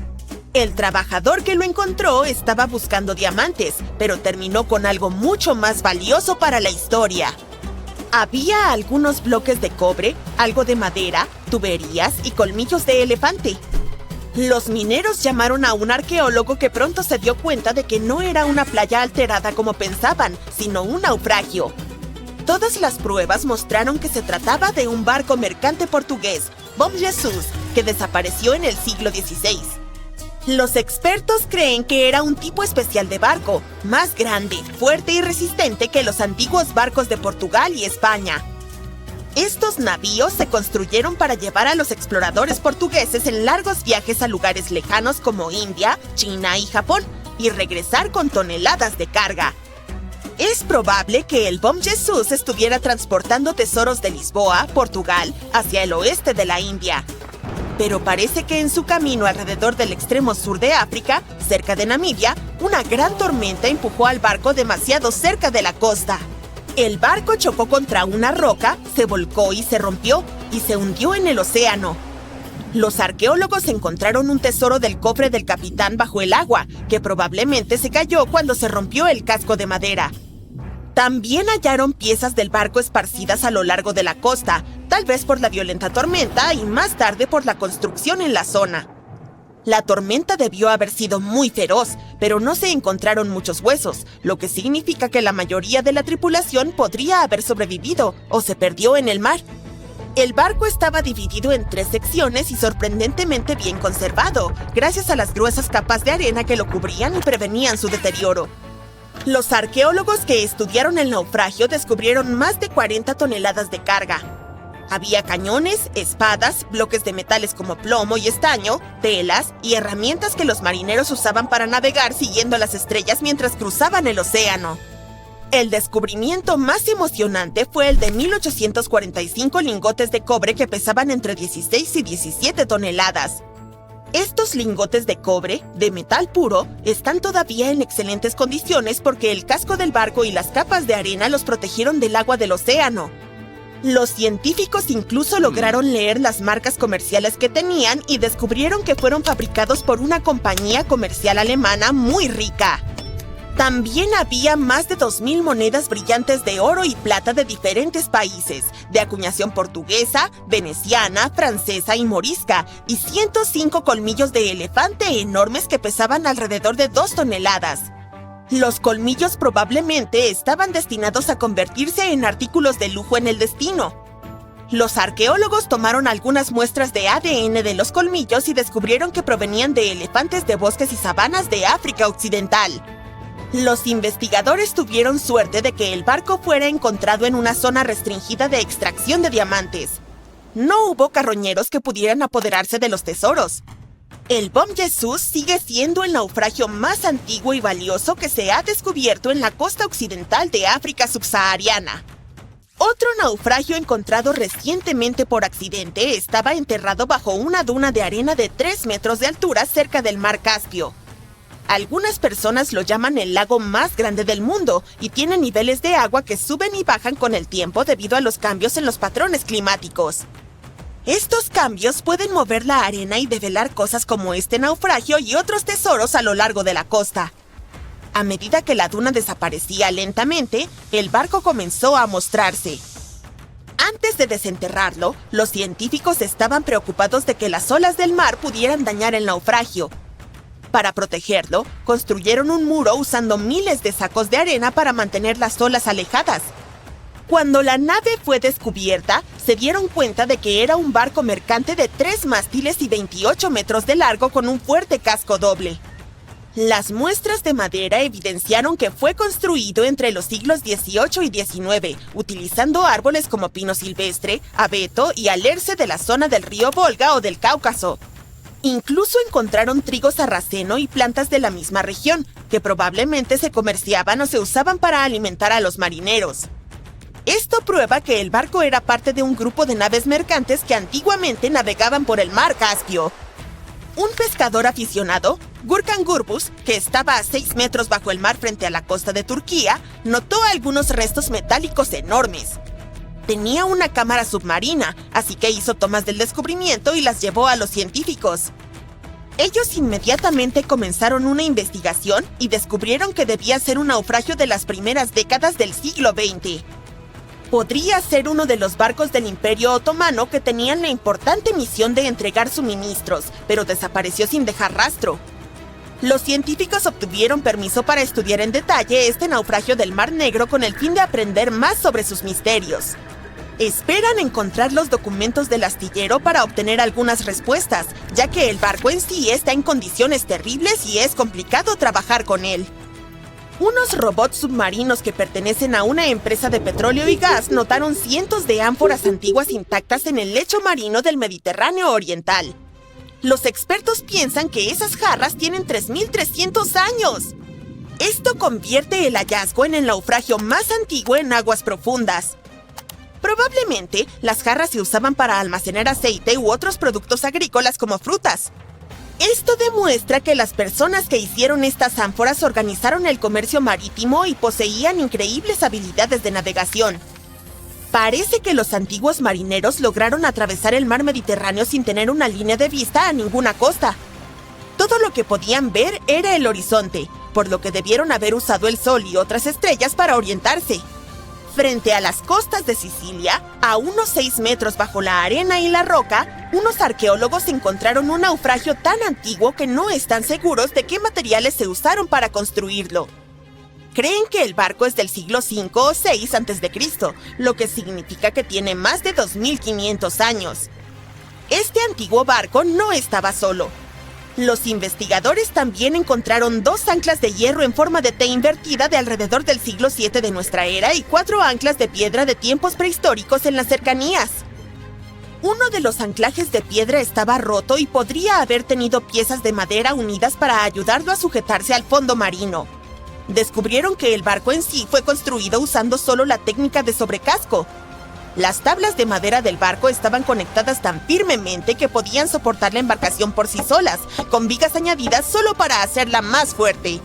El trabajador que lo encontró estaba buscando diamantes, pero terminó con algo mucho más valioso para la historia. Había algunos bloques de cobre, algo de madera, tuberías y colmillos de elefante. Los mineros llamaron a un arqueólogo que pronto se dio cuenta de que no era una playa alterada como pensaban, sino un naufragio. Todas las pruebas mostraron que se trataba de un barco mercante portugués, Bom Jesus, que desapareció en el siglo XVI. Los expertos creen que era un tipo especial de barco, más grande, fuerte y resistente que los antiguos barcos de Portugal y España. Estos navíos se construyeron para llevar a los exploradores portugueses en largos viajes a lugares lejanos como India, China y Japón, y regresar con toneladas de carga. Es probable que el Bom Jesus estuviera transportando tesoros de Lisboa, Portugal, hacia el oeste de la India. Pero parece que en su camino alrededor del extremo sur de África, cerca de Namibia, una gran tormenta empujó al barco demasiado cerca de la costa. El barco chocó contra una roca, se volcó y se rompió, y se hundió en el océano. Los arqueólogos encontraron un tesoro del cofre del capitán bajo el agua, que probablemente se cayó cuando se rompió el casco de madera. También hallaron piezas del barco esparcidas a lo largo de la costa, tal vez por la violenta tormenta y más tarde por la construcción en la zona. La tormenta debió haber sido muy feroz, pero no se encontraron muchos huesos, lo que significa que la mayoría de la tripulación podría haber sobrevivido o se perdió en el mar. El barco estaba dividido en 3 secciones y sorprendentemente bien conservado, gracias a las gruesas capas de arena que lo cubrían y prevenían su deterioro. Los arqueólogos que estudiaron el naufragio descubrieron más de 40 toneladas de carga. Había cañones, espadas, bloques de metales como plomo y estaño, telas y herramientas que los marineros usaban para navegar siguiendo las estrellas mientras cruzaban el océano. El descubrimiento más emocionante fue el de 1845 lingotes de cobre que pesaban entre 16 y 17 toneladas. Estos lingotes de cobre, de metal puro, están todavía en excelentes condiciones porque el casco del barco y las capas de arena los protegieron del agua del océano. Los científicos incluso lograron leer las marcas comerciales que tenían y descubrieron que fueron fabricados por una compañía comercial alemana muy rica. También había más de 2,000 monedas brillantes de oro y plata de diferentes países, de acuñación portuguesa, veneciana, francesa y morisca, y 105 colmillos de elefante enormes que pesaban alrededor de 2 toneladas. Los colmillos probablemente estaban destinados a convertirse en artículos de lujo en el destino. Los arqueólogos tomaron algunas muestras de ADN de los colmillos y descubrieron que provenían de elefantes de bosques y sabanas de África Occidental. Los investigadores tuvieron suerte de que el barco fuera encontrado en una zona restringida de extracción de diamantes. No hubo carroñeros que pudieran apoderarse de los tesoros. El Bom Jesus sigue siendo el naufragio más antiguo y valioso que se ha descubierto en la costa occidental de África subsahariana. Otro naufragio encontrado recientemente por accidente estaba enterrado bajo una duna de arena de 3 metros de altura cerca del mar Caspio. Algunas personas lo llaman el lago más grande del mundo y tiene niveles de agua que suben y bajan con el tiempo debido a los cambios en los patrones climáticos. Estos cambios pueden mover la arena y develar cosas como este naufragio y otros tesoros a lo largo de la costa. A medida que la duna desaparecía lentamente, el barco comenzó a mostrarse. Antes de desenterrarlo, los científicos estaban preocupados de que las olas del mar pudieran dañar el naufragio. Para protegerlo, construyeron un muro usando miles de sacos de arena para mantener las olas alejadas. Cuando la nave fue descubierta, se dieron cuenta de que era un barco mercante de 3 mástiles y 28 metros de largo con un fuerte casco doble. Las muestras de madera evidenciaron que fue construido entre los siglos XVIII y XIX, utilizando árboles como pino silvestre, abeto y alerce de la zona del río Volga o del Cáucaso. Incluso encontraron trigo sarraceno y plantas de la misma región, que probablemente se comerciaban o se usaban para alimentar a los marineros. Esto prueba que el barco era parte de un grupo de naves mercantes que antiguamente navegaban por el mar Caspio. Un pescador aficionado, Gurkan Gurbuz, que estaba a 6 metros bajo el mar frente a la costa de Turquía, notó algunos restos metálicos enormes. Tenía una cámara submarina, así que hizo tomas del descubrimiento y las llevó a los científicos. Ellos inmediatamente comenzaron una investigación y descubrieron que debía ser un naufragio de las primeras décadas del siglo XX. Podría ser uno de los barcos del Imperio Otomano que tenían la importante misión de entregar suministros, pero desapareció sin dejar rastro. Los científicos obtuvieron permiso para estudiar en detalle este naufragio del Mar Negro con el fin de aprender más sobre sus misterios. Esperan encontrar los documentos del astillero para obtener algunas respuestas, ya que el barco en sí está en condiciones terribles y es complicado trabajar con él. Unos robots submarinos que pertenecen a una empresa de petróleo y gas notaron cientos de ánforas antiguas intactas en el lecho marino del Mediterráneo Oriental. Los expertos piensan que esas jarras tienen 3.300 años. Esto convierte el hallazgo en el naufragio más antiguo en aguas profundas. Probablemente, las jarras se usaban para almacenar aceite u otros productos agrícolas como frutas. Esto demuestra que las personas que hicieron estas ánforas organizaron el comercio marítimo y poseían increíbles habilidades de navegación. Parece que los antiguos marineros lograron atravesar el mar Mediterráneo sin tener una línea de vista a ninguna costa. Todo lo que podían ver era el horizonte, por lo que debieron haber usado el sol y otras estrellas para orientarse. Frente a las costas de Sicilia, a unos 6 metros bajo la arena y la roca, unos arqueólogos encontraron un naufragio tan antiguo que no están seguros de qué materiales se usaron para construirlo. Creen que el barco es del siglo V o VI a.C., lo que significa que tiene más de 2.500 años. Este antiguo barco no estaba solo. Los investigadores también encontraron 2 anclas de hierro en forma de T invertida de alrededor del siglo VII de nuestra era y 4 anclas de piedra de tiempos prehistóricos en las cercanías. Uno de los anclajes de piedra estaba roto y podría haber tenido piezas de madera unidas para ayudarlo a sujetarse al fondo marino. Descubrieron que el barco en sí fue construido usando solo la técnica de sobrecasco. Las tablas de madera del barco estaban conectadas tan firmemente que podían soportar la embarcación por sí solas, con vigas añadidas solo para hacerla más fuerte.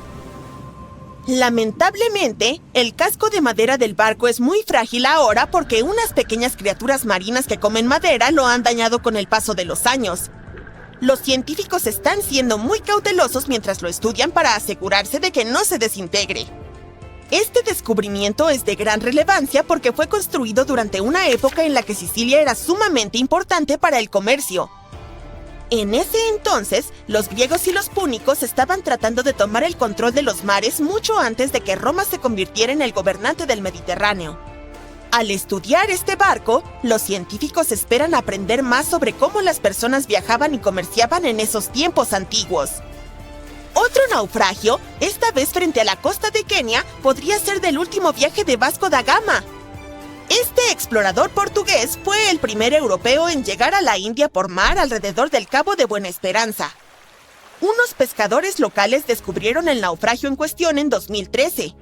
Lamentablemente, el casco de madera del barco es muy frágil ahora porque unas pequeñas criaturas marinas que comen madera lo han dañado con el paso de los años. Los científicos están siendo muy cautelosos mientras lo estudian para asegurarse de que no se desintegre. Este descubrimiento es de gran relevancia porque fue construido durante una época en la que Sicilia era sumamente importante para el comercio. En ese entonces, los griegos y los púnicos estaban tratando de tomar el control de los mares mucho antes de que Roma se convirtiera en el gobernante del Mediterráneo. Al estudiar este barco, los científicos esperan aprender más sobre cómo las personas viajaban y comerciaban en esos tiempos antiguos. Otro naufragio, esta vez frente a la costa de Kenia, podría ser del último viaje de Vasco da Gama. Este explorador portugués fue el primer europeo en llegar a la India por mar alrededor del Cabo de Buena Esperanza. Unos pescadores locales descubrieron el naufragio en cuestión en 2013.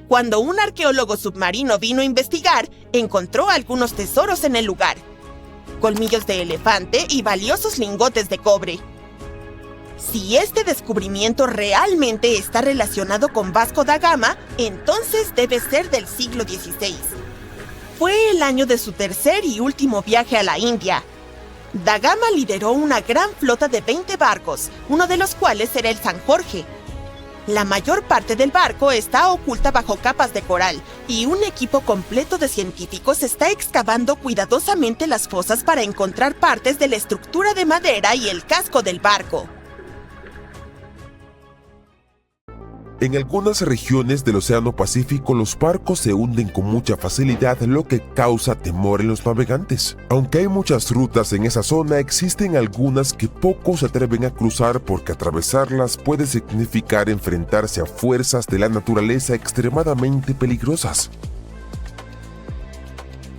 Cuando un arqueólogo submarino vino a investigar, encontró algunos tesoros en el lugar: colmillos de elefante y valiosos lingotes de cobre. Si este descubrimiento realmente está relacionado con Vasco da Gama, entonces debe ser del siglo XVI. Fue el año de su tercer y último viaje a la India. Da Gama lideró una gran flota de 20 barcos, uno de los cuales era el San Jorge. La mayor parte del barco está oculta bajo capas de coral, y un equipo completo de científicos está excavando cuidadosamente las fosas para encontrar partes de la estructura de madera y el casco del barco. En algunas regiones del Océano Pacífico los barcos se hunden con mucha facilidad, lo que causa temor en los navegantes. Aunque hay muchas rutas en esa zona, existen algunas que pocos se atreven a cruzar porque atravesarlas puede significar enfrentarse a fuerzas de la naturaleza extremadamente peligrosas.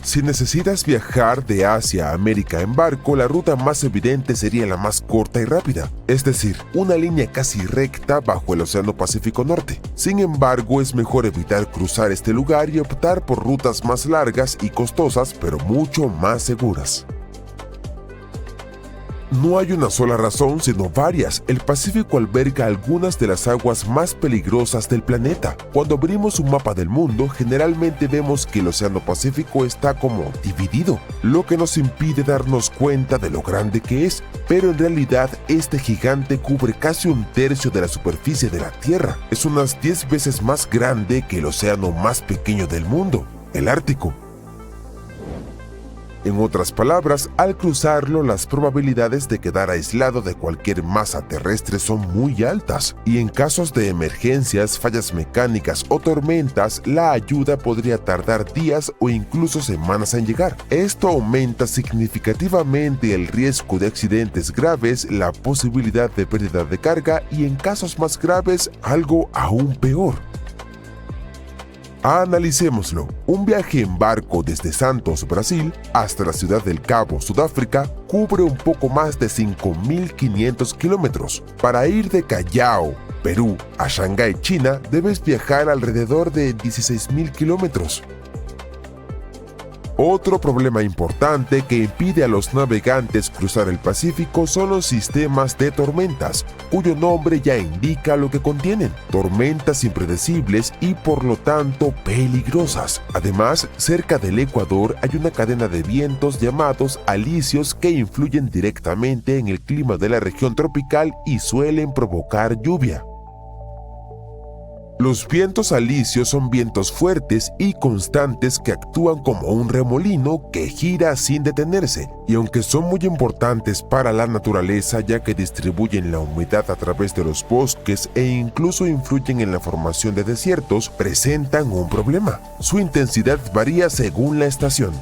Si necesitas viajar de Asia a América en barco, la ruta más evidente sería la más corta y rápida, es decir, una línea casi recta bajo el Océano Pacífico Norte. Sin embargo, es mejor evitar cruzar este lugar y optar por rutas más largas y costosas, pero mucho más seguras. No hay una sola razón, sino varias. El Pacífico alberga algunas de las aguas más peligrosas del planeta. Cuando abrimos un mapa del mundo, generalmente vemos que el Océano Pacífico está como dividido, lo que nos impide darnos cuenta de lo grande que es, pero en realidad este gigante cubre casi 1/3 de la superficie de la Tierra. Es unas 10 veces más grande que el océano más pequeño del mundo, el Ártico. En otras palabras, al cruzarlo, las probabilidades de quedar aislado de cualquier masa terrestre son muy altas, y en casos de emergencias, fallas mecánicas o tormentas, la ayuda podría tardar días o incluso semanas en llegar. Esto aumenta significativamente el riesgo de accidentes graves, la posibilidad de pérdida de carga y, en casos más graves, algo aún peor: Analicémoslo. Un viaje en barco desde Santos, Brasil, hasta la ciudad del Cabo, Sudáfrica, cubre un poco más de 5.500 kilómetros. Para ir de Callao, Perú, a Shanghái, China, debes viajar alrededor de 16.000 kilómetros. Otro problema importante que impide a los navegantes cruzar el Pacífico son los sistemas de tormentas, cuyo nombre ya indica lo que contienen: tormentas impredecibles y por lo tanto peligrosas. Además, cerca del Ecuador hay una cadena de vientos llamados alisios que influyen directamente en el clima de la región tropical y suelen provocar lluvia. Los vientos alisios son vientos fuertes y constantes que actúan como un remolino que gira sin detenerse, y aunque son muy importantes para la naturaleza ya que distribuyen la humedad a través de los bosques e incluso influyen en la formación de desiertos, presentan un problema: su intensidad varía según la estación.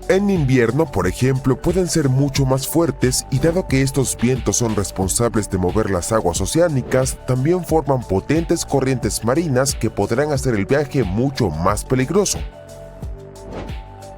En invierno, por ejemplo, pueden ser mucho más fuertes y dado que estos vientos son responsables de mover las aguas oceánicas, también forman potentes corrientes marinas que podrán hacer el viaje mucho más peligroso.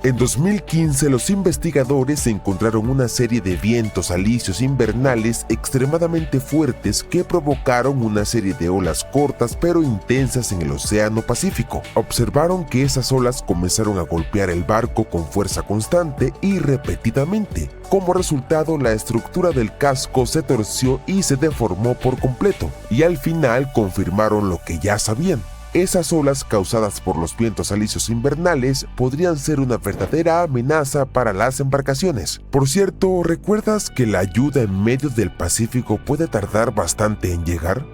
En 2015, los investigadores encontraron una serie de vientos alisios invernales extremadamente fuertes que provocaron una serie de olas cortas pero intensas en el Océano Pacífico. Observaron que esas olas comenzaron a golpear el barco con fuerza constante y repetidamente. Como resultado, la estructura del casco se torció y se deformó por completo, y al final confirmaron lo que ya sabían: esas olas causadas por los vientos alisios invernales podrían ser una verdadera amenaza para las embarcaciones. Por cierto, ¿recuerdas que la ayuda en medio del Pacífico puede tardar bastante en llegar?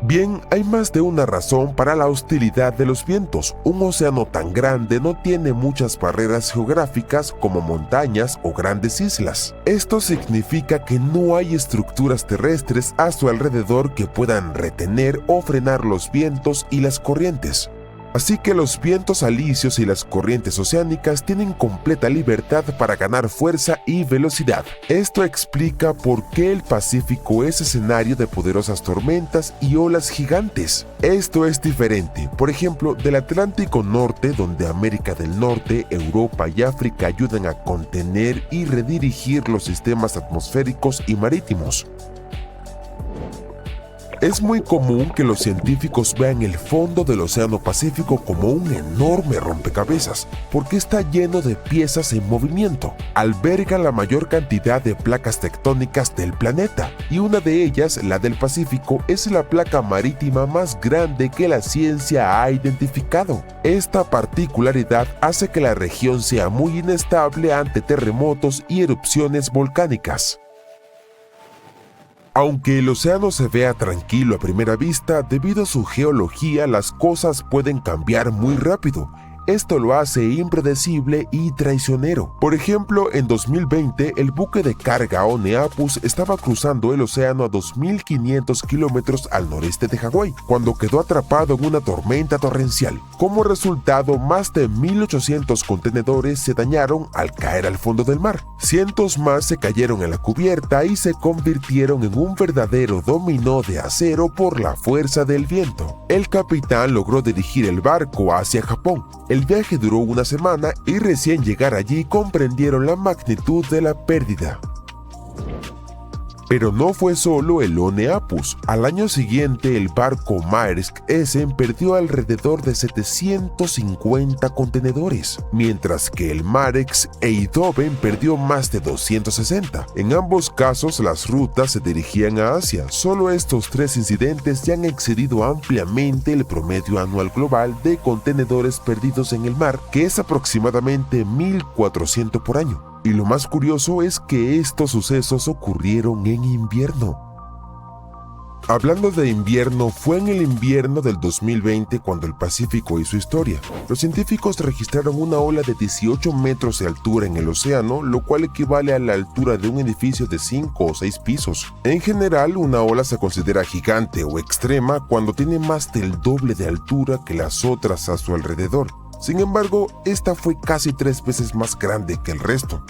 Bien, hay más de una razón para la hostilidad de los vientos. Un océano tan grande no tiene muchas barreras geográficas como montañas o grandes islas. Esto significa que no hay estructuras terrestres a su alrededor que puedan retener o frenar los vientos y las corrientes. Así que los vientos alisios y las corrientes oceánicas tienen completa libertad para ganar fuerza y velocidad. Esto explica por qué el Pacífico es escenario de poderosas tormentas y olas gigantes. Esto es diferente, por ejemplo, del Atlántico Norte, donde América del Norte, Europa y África ayudan a contener y redirigir los sistemas atmosféricos y marítimos. Es muy común que los científicos vean el fondo del Océano Pacífico como un enorme rompecabezas, porque está lleno de piezas en movimiento. Alberga la mayor cantidad de placas tectónicas del planeta, y una de ellas, la del Pacífico, es la placa marítima más grande que la ciencia ha identificado. Esta particularidad hace que la región sea muy inestable ante terremotos y erupciones volcánicas. Aunque el océano se vea tranquilo a primera vista, debido a su geología las cosas pueden cambiar muy rápido. Esto lo hace impredecible y traicionero. Por ejemplo, en 2020, el buque de carga Oneapus estaba cruzando el océano a 2.500 kilómetros al noreste de Hawái, cuando quedó atrapado en una tormenta torrencial. Como resultado, más de 1.800 contenedores se dañaron al caer al fondo del mar. Cientos más se cayeron en la cubierta y se convirtieron en un verdadero dominó de acero por la fuerza del viento. El capitán logró dirigir el barco hacia Japón. El viaje duró una semana y recién llegar allí comprendieron la magnitud de la pérdida. Pero no fue solo el Oneapus. Al año siguiente, el barco Maersk Essen perdió alrededor de 750 contenedores, mientras que el Marex Eindhoven perdió más de 260. En ambos casos, las rutas se dirigían a Asia. Solo estos tres incidentes ya han excedido ampliamente el promedio anual global de contenedores perdidos en el mar, que es aproximadamente 1.400 por año. Y lo más curioso es que estos sucesos ocurrieron en invierno. Hablando de invierno, fue en el invierno del 2020 cuando el Pacífico hizo historia. Los científicos registraron una ola de 18 metros de altura en el océano, lo cual equivale a la altura de un edificio de 5 o 6 pisos. En general, una ola se considera gigante o extrema cuando tiene más del doble de altura que las otras a su alrededor. Sin embargo, esta fue casi 3 veces más grande que el resto.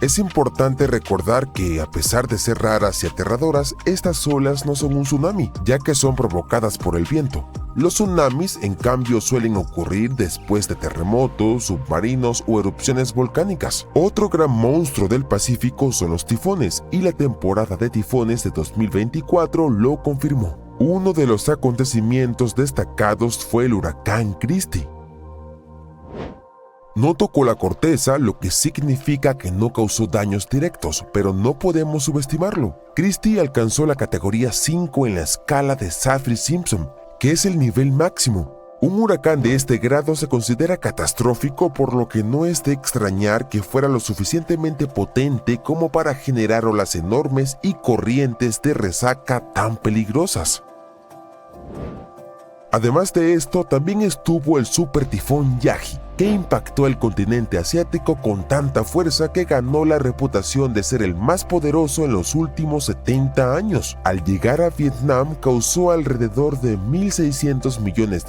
Es importante recordar que, a pesar de ser raras y aterradoras, estas olas no son un tsunami, ya que son provocadas por el viento. Los tsunamis, en cambio, suelen ocurrir después de terremotos, submarinos o erupciones volcánicas. Otro gran monstruo del Pacífico son los tifones, y la temporada de tifones de 2024 lo confirmó. Uno de los acontecimientos destacados fue el huracán Christy. No tocó la corteza, lo que significa que no causó daños directos, pero no podemos subestimarlo. Christy alcanzó la categoría 5 en la escala de Saffir-Simpson, que es el nivel máximo. Un huracán de este grado se considera catastrófico, por lo que no es de extrañar que fuera lo suficientemente potente como para generar olas enormes y corrientes de resaca tan peligrosas. Además de esto, también estuvo el supertifón Yagi, que impactó el continente asiático con tanta fuerza que ganó la reputación de ser el más poderoso en los últimos 70 años. Al llegar a Vietnam, causó alrededor de $1.600 millones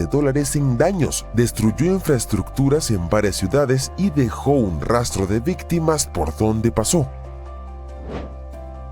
en daños, destruyó infraestructuras en varias ciudades y dejó un rastro de víctimas por donde pasó.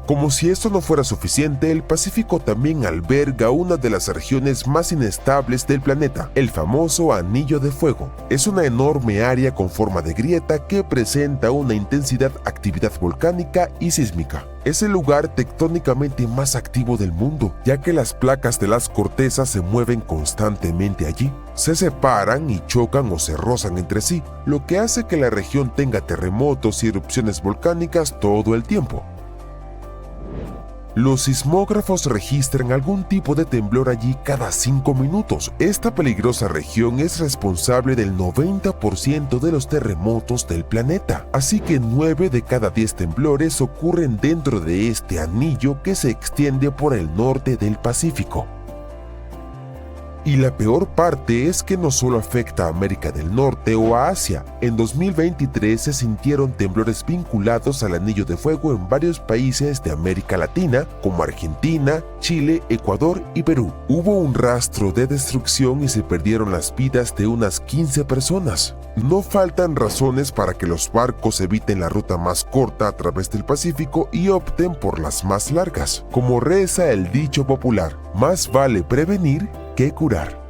Como si esto no fuera suficiente, el Pacífico también alberga una de las regiones más inestables del planeta, el famoso Anillo de Fuego. Es una enorme área con forma de grieta que presenta una intensidad actividad volcánica y sísmica. Es el lugar tectónicamente más activo del mundo, ya que las placas de las cortezas se mueven constantemente allí. Se separan y chocan o se rozan entre sí, lo que hace que la región tenga terremotos y erupciones volcánicas todo el tiempo. Los sismógrafos registran algún tipo de temblor allí cada 5 minutos. Esta peligrosa región es responsable del 90% de los terremotos del planeta, así que 9 de cada 10 temblores ocurren dentro de este anillo que se extiende por el norte del Pacífico. Y la peor parte es que no solo afecta a América del Norte o a Asia. En 2023 se sintieron temblores vinculados al Anillo de Fuego en varios países de América Latina, como Argentina, Chile, Ecuador y Perú. Hubo un rastro de destrucción y se perdieron las vidas de unas 15 personas. No faltan razones para que los barcos eviten la ruta más corta a través del Pacífico y opten por las más largas. Como reza el dicho popular, más vale prevenir que curar.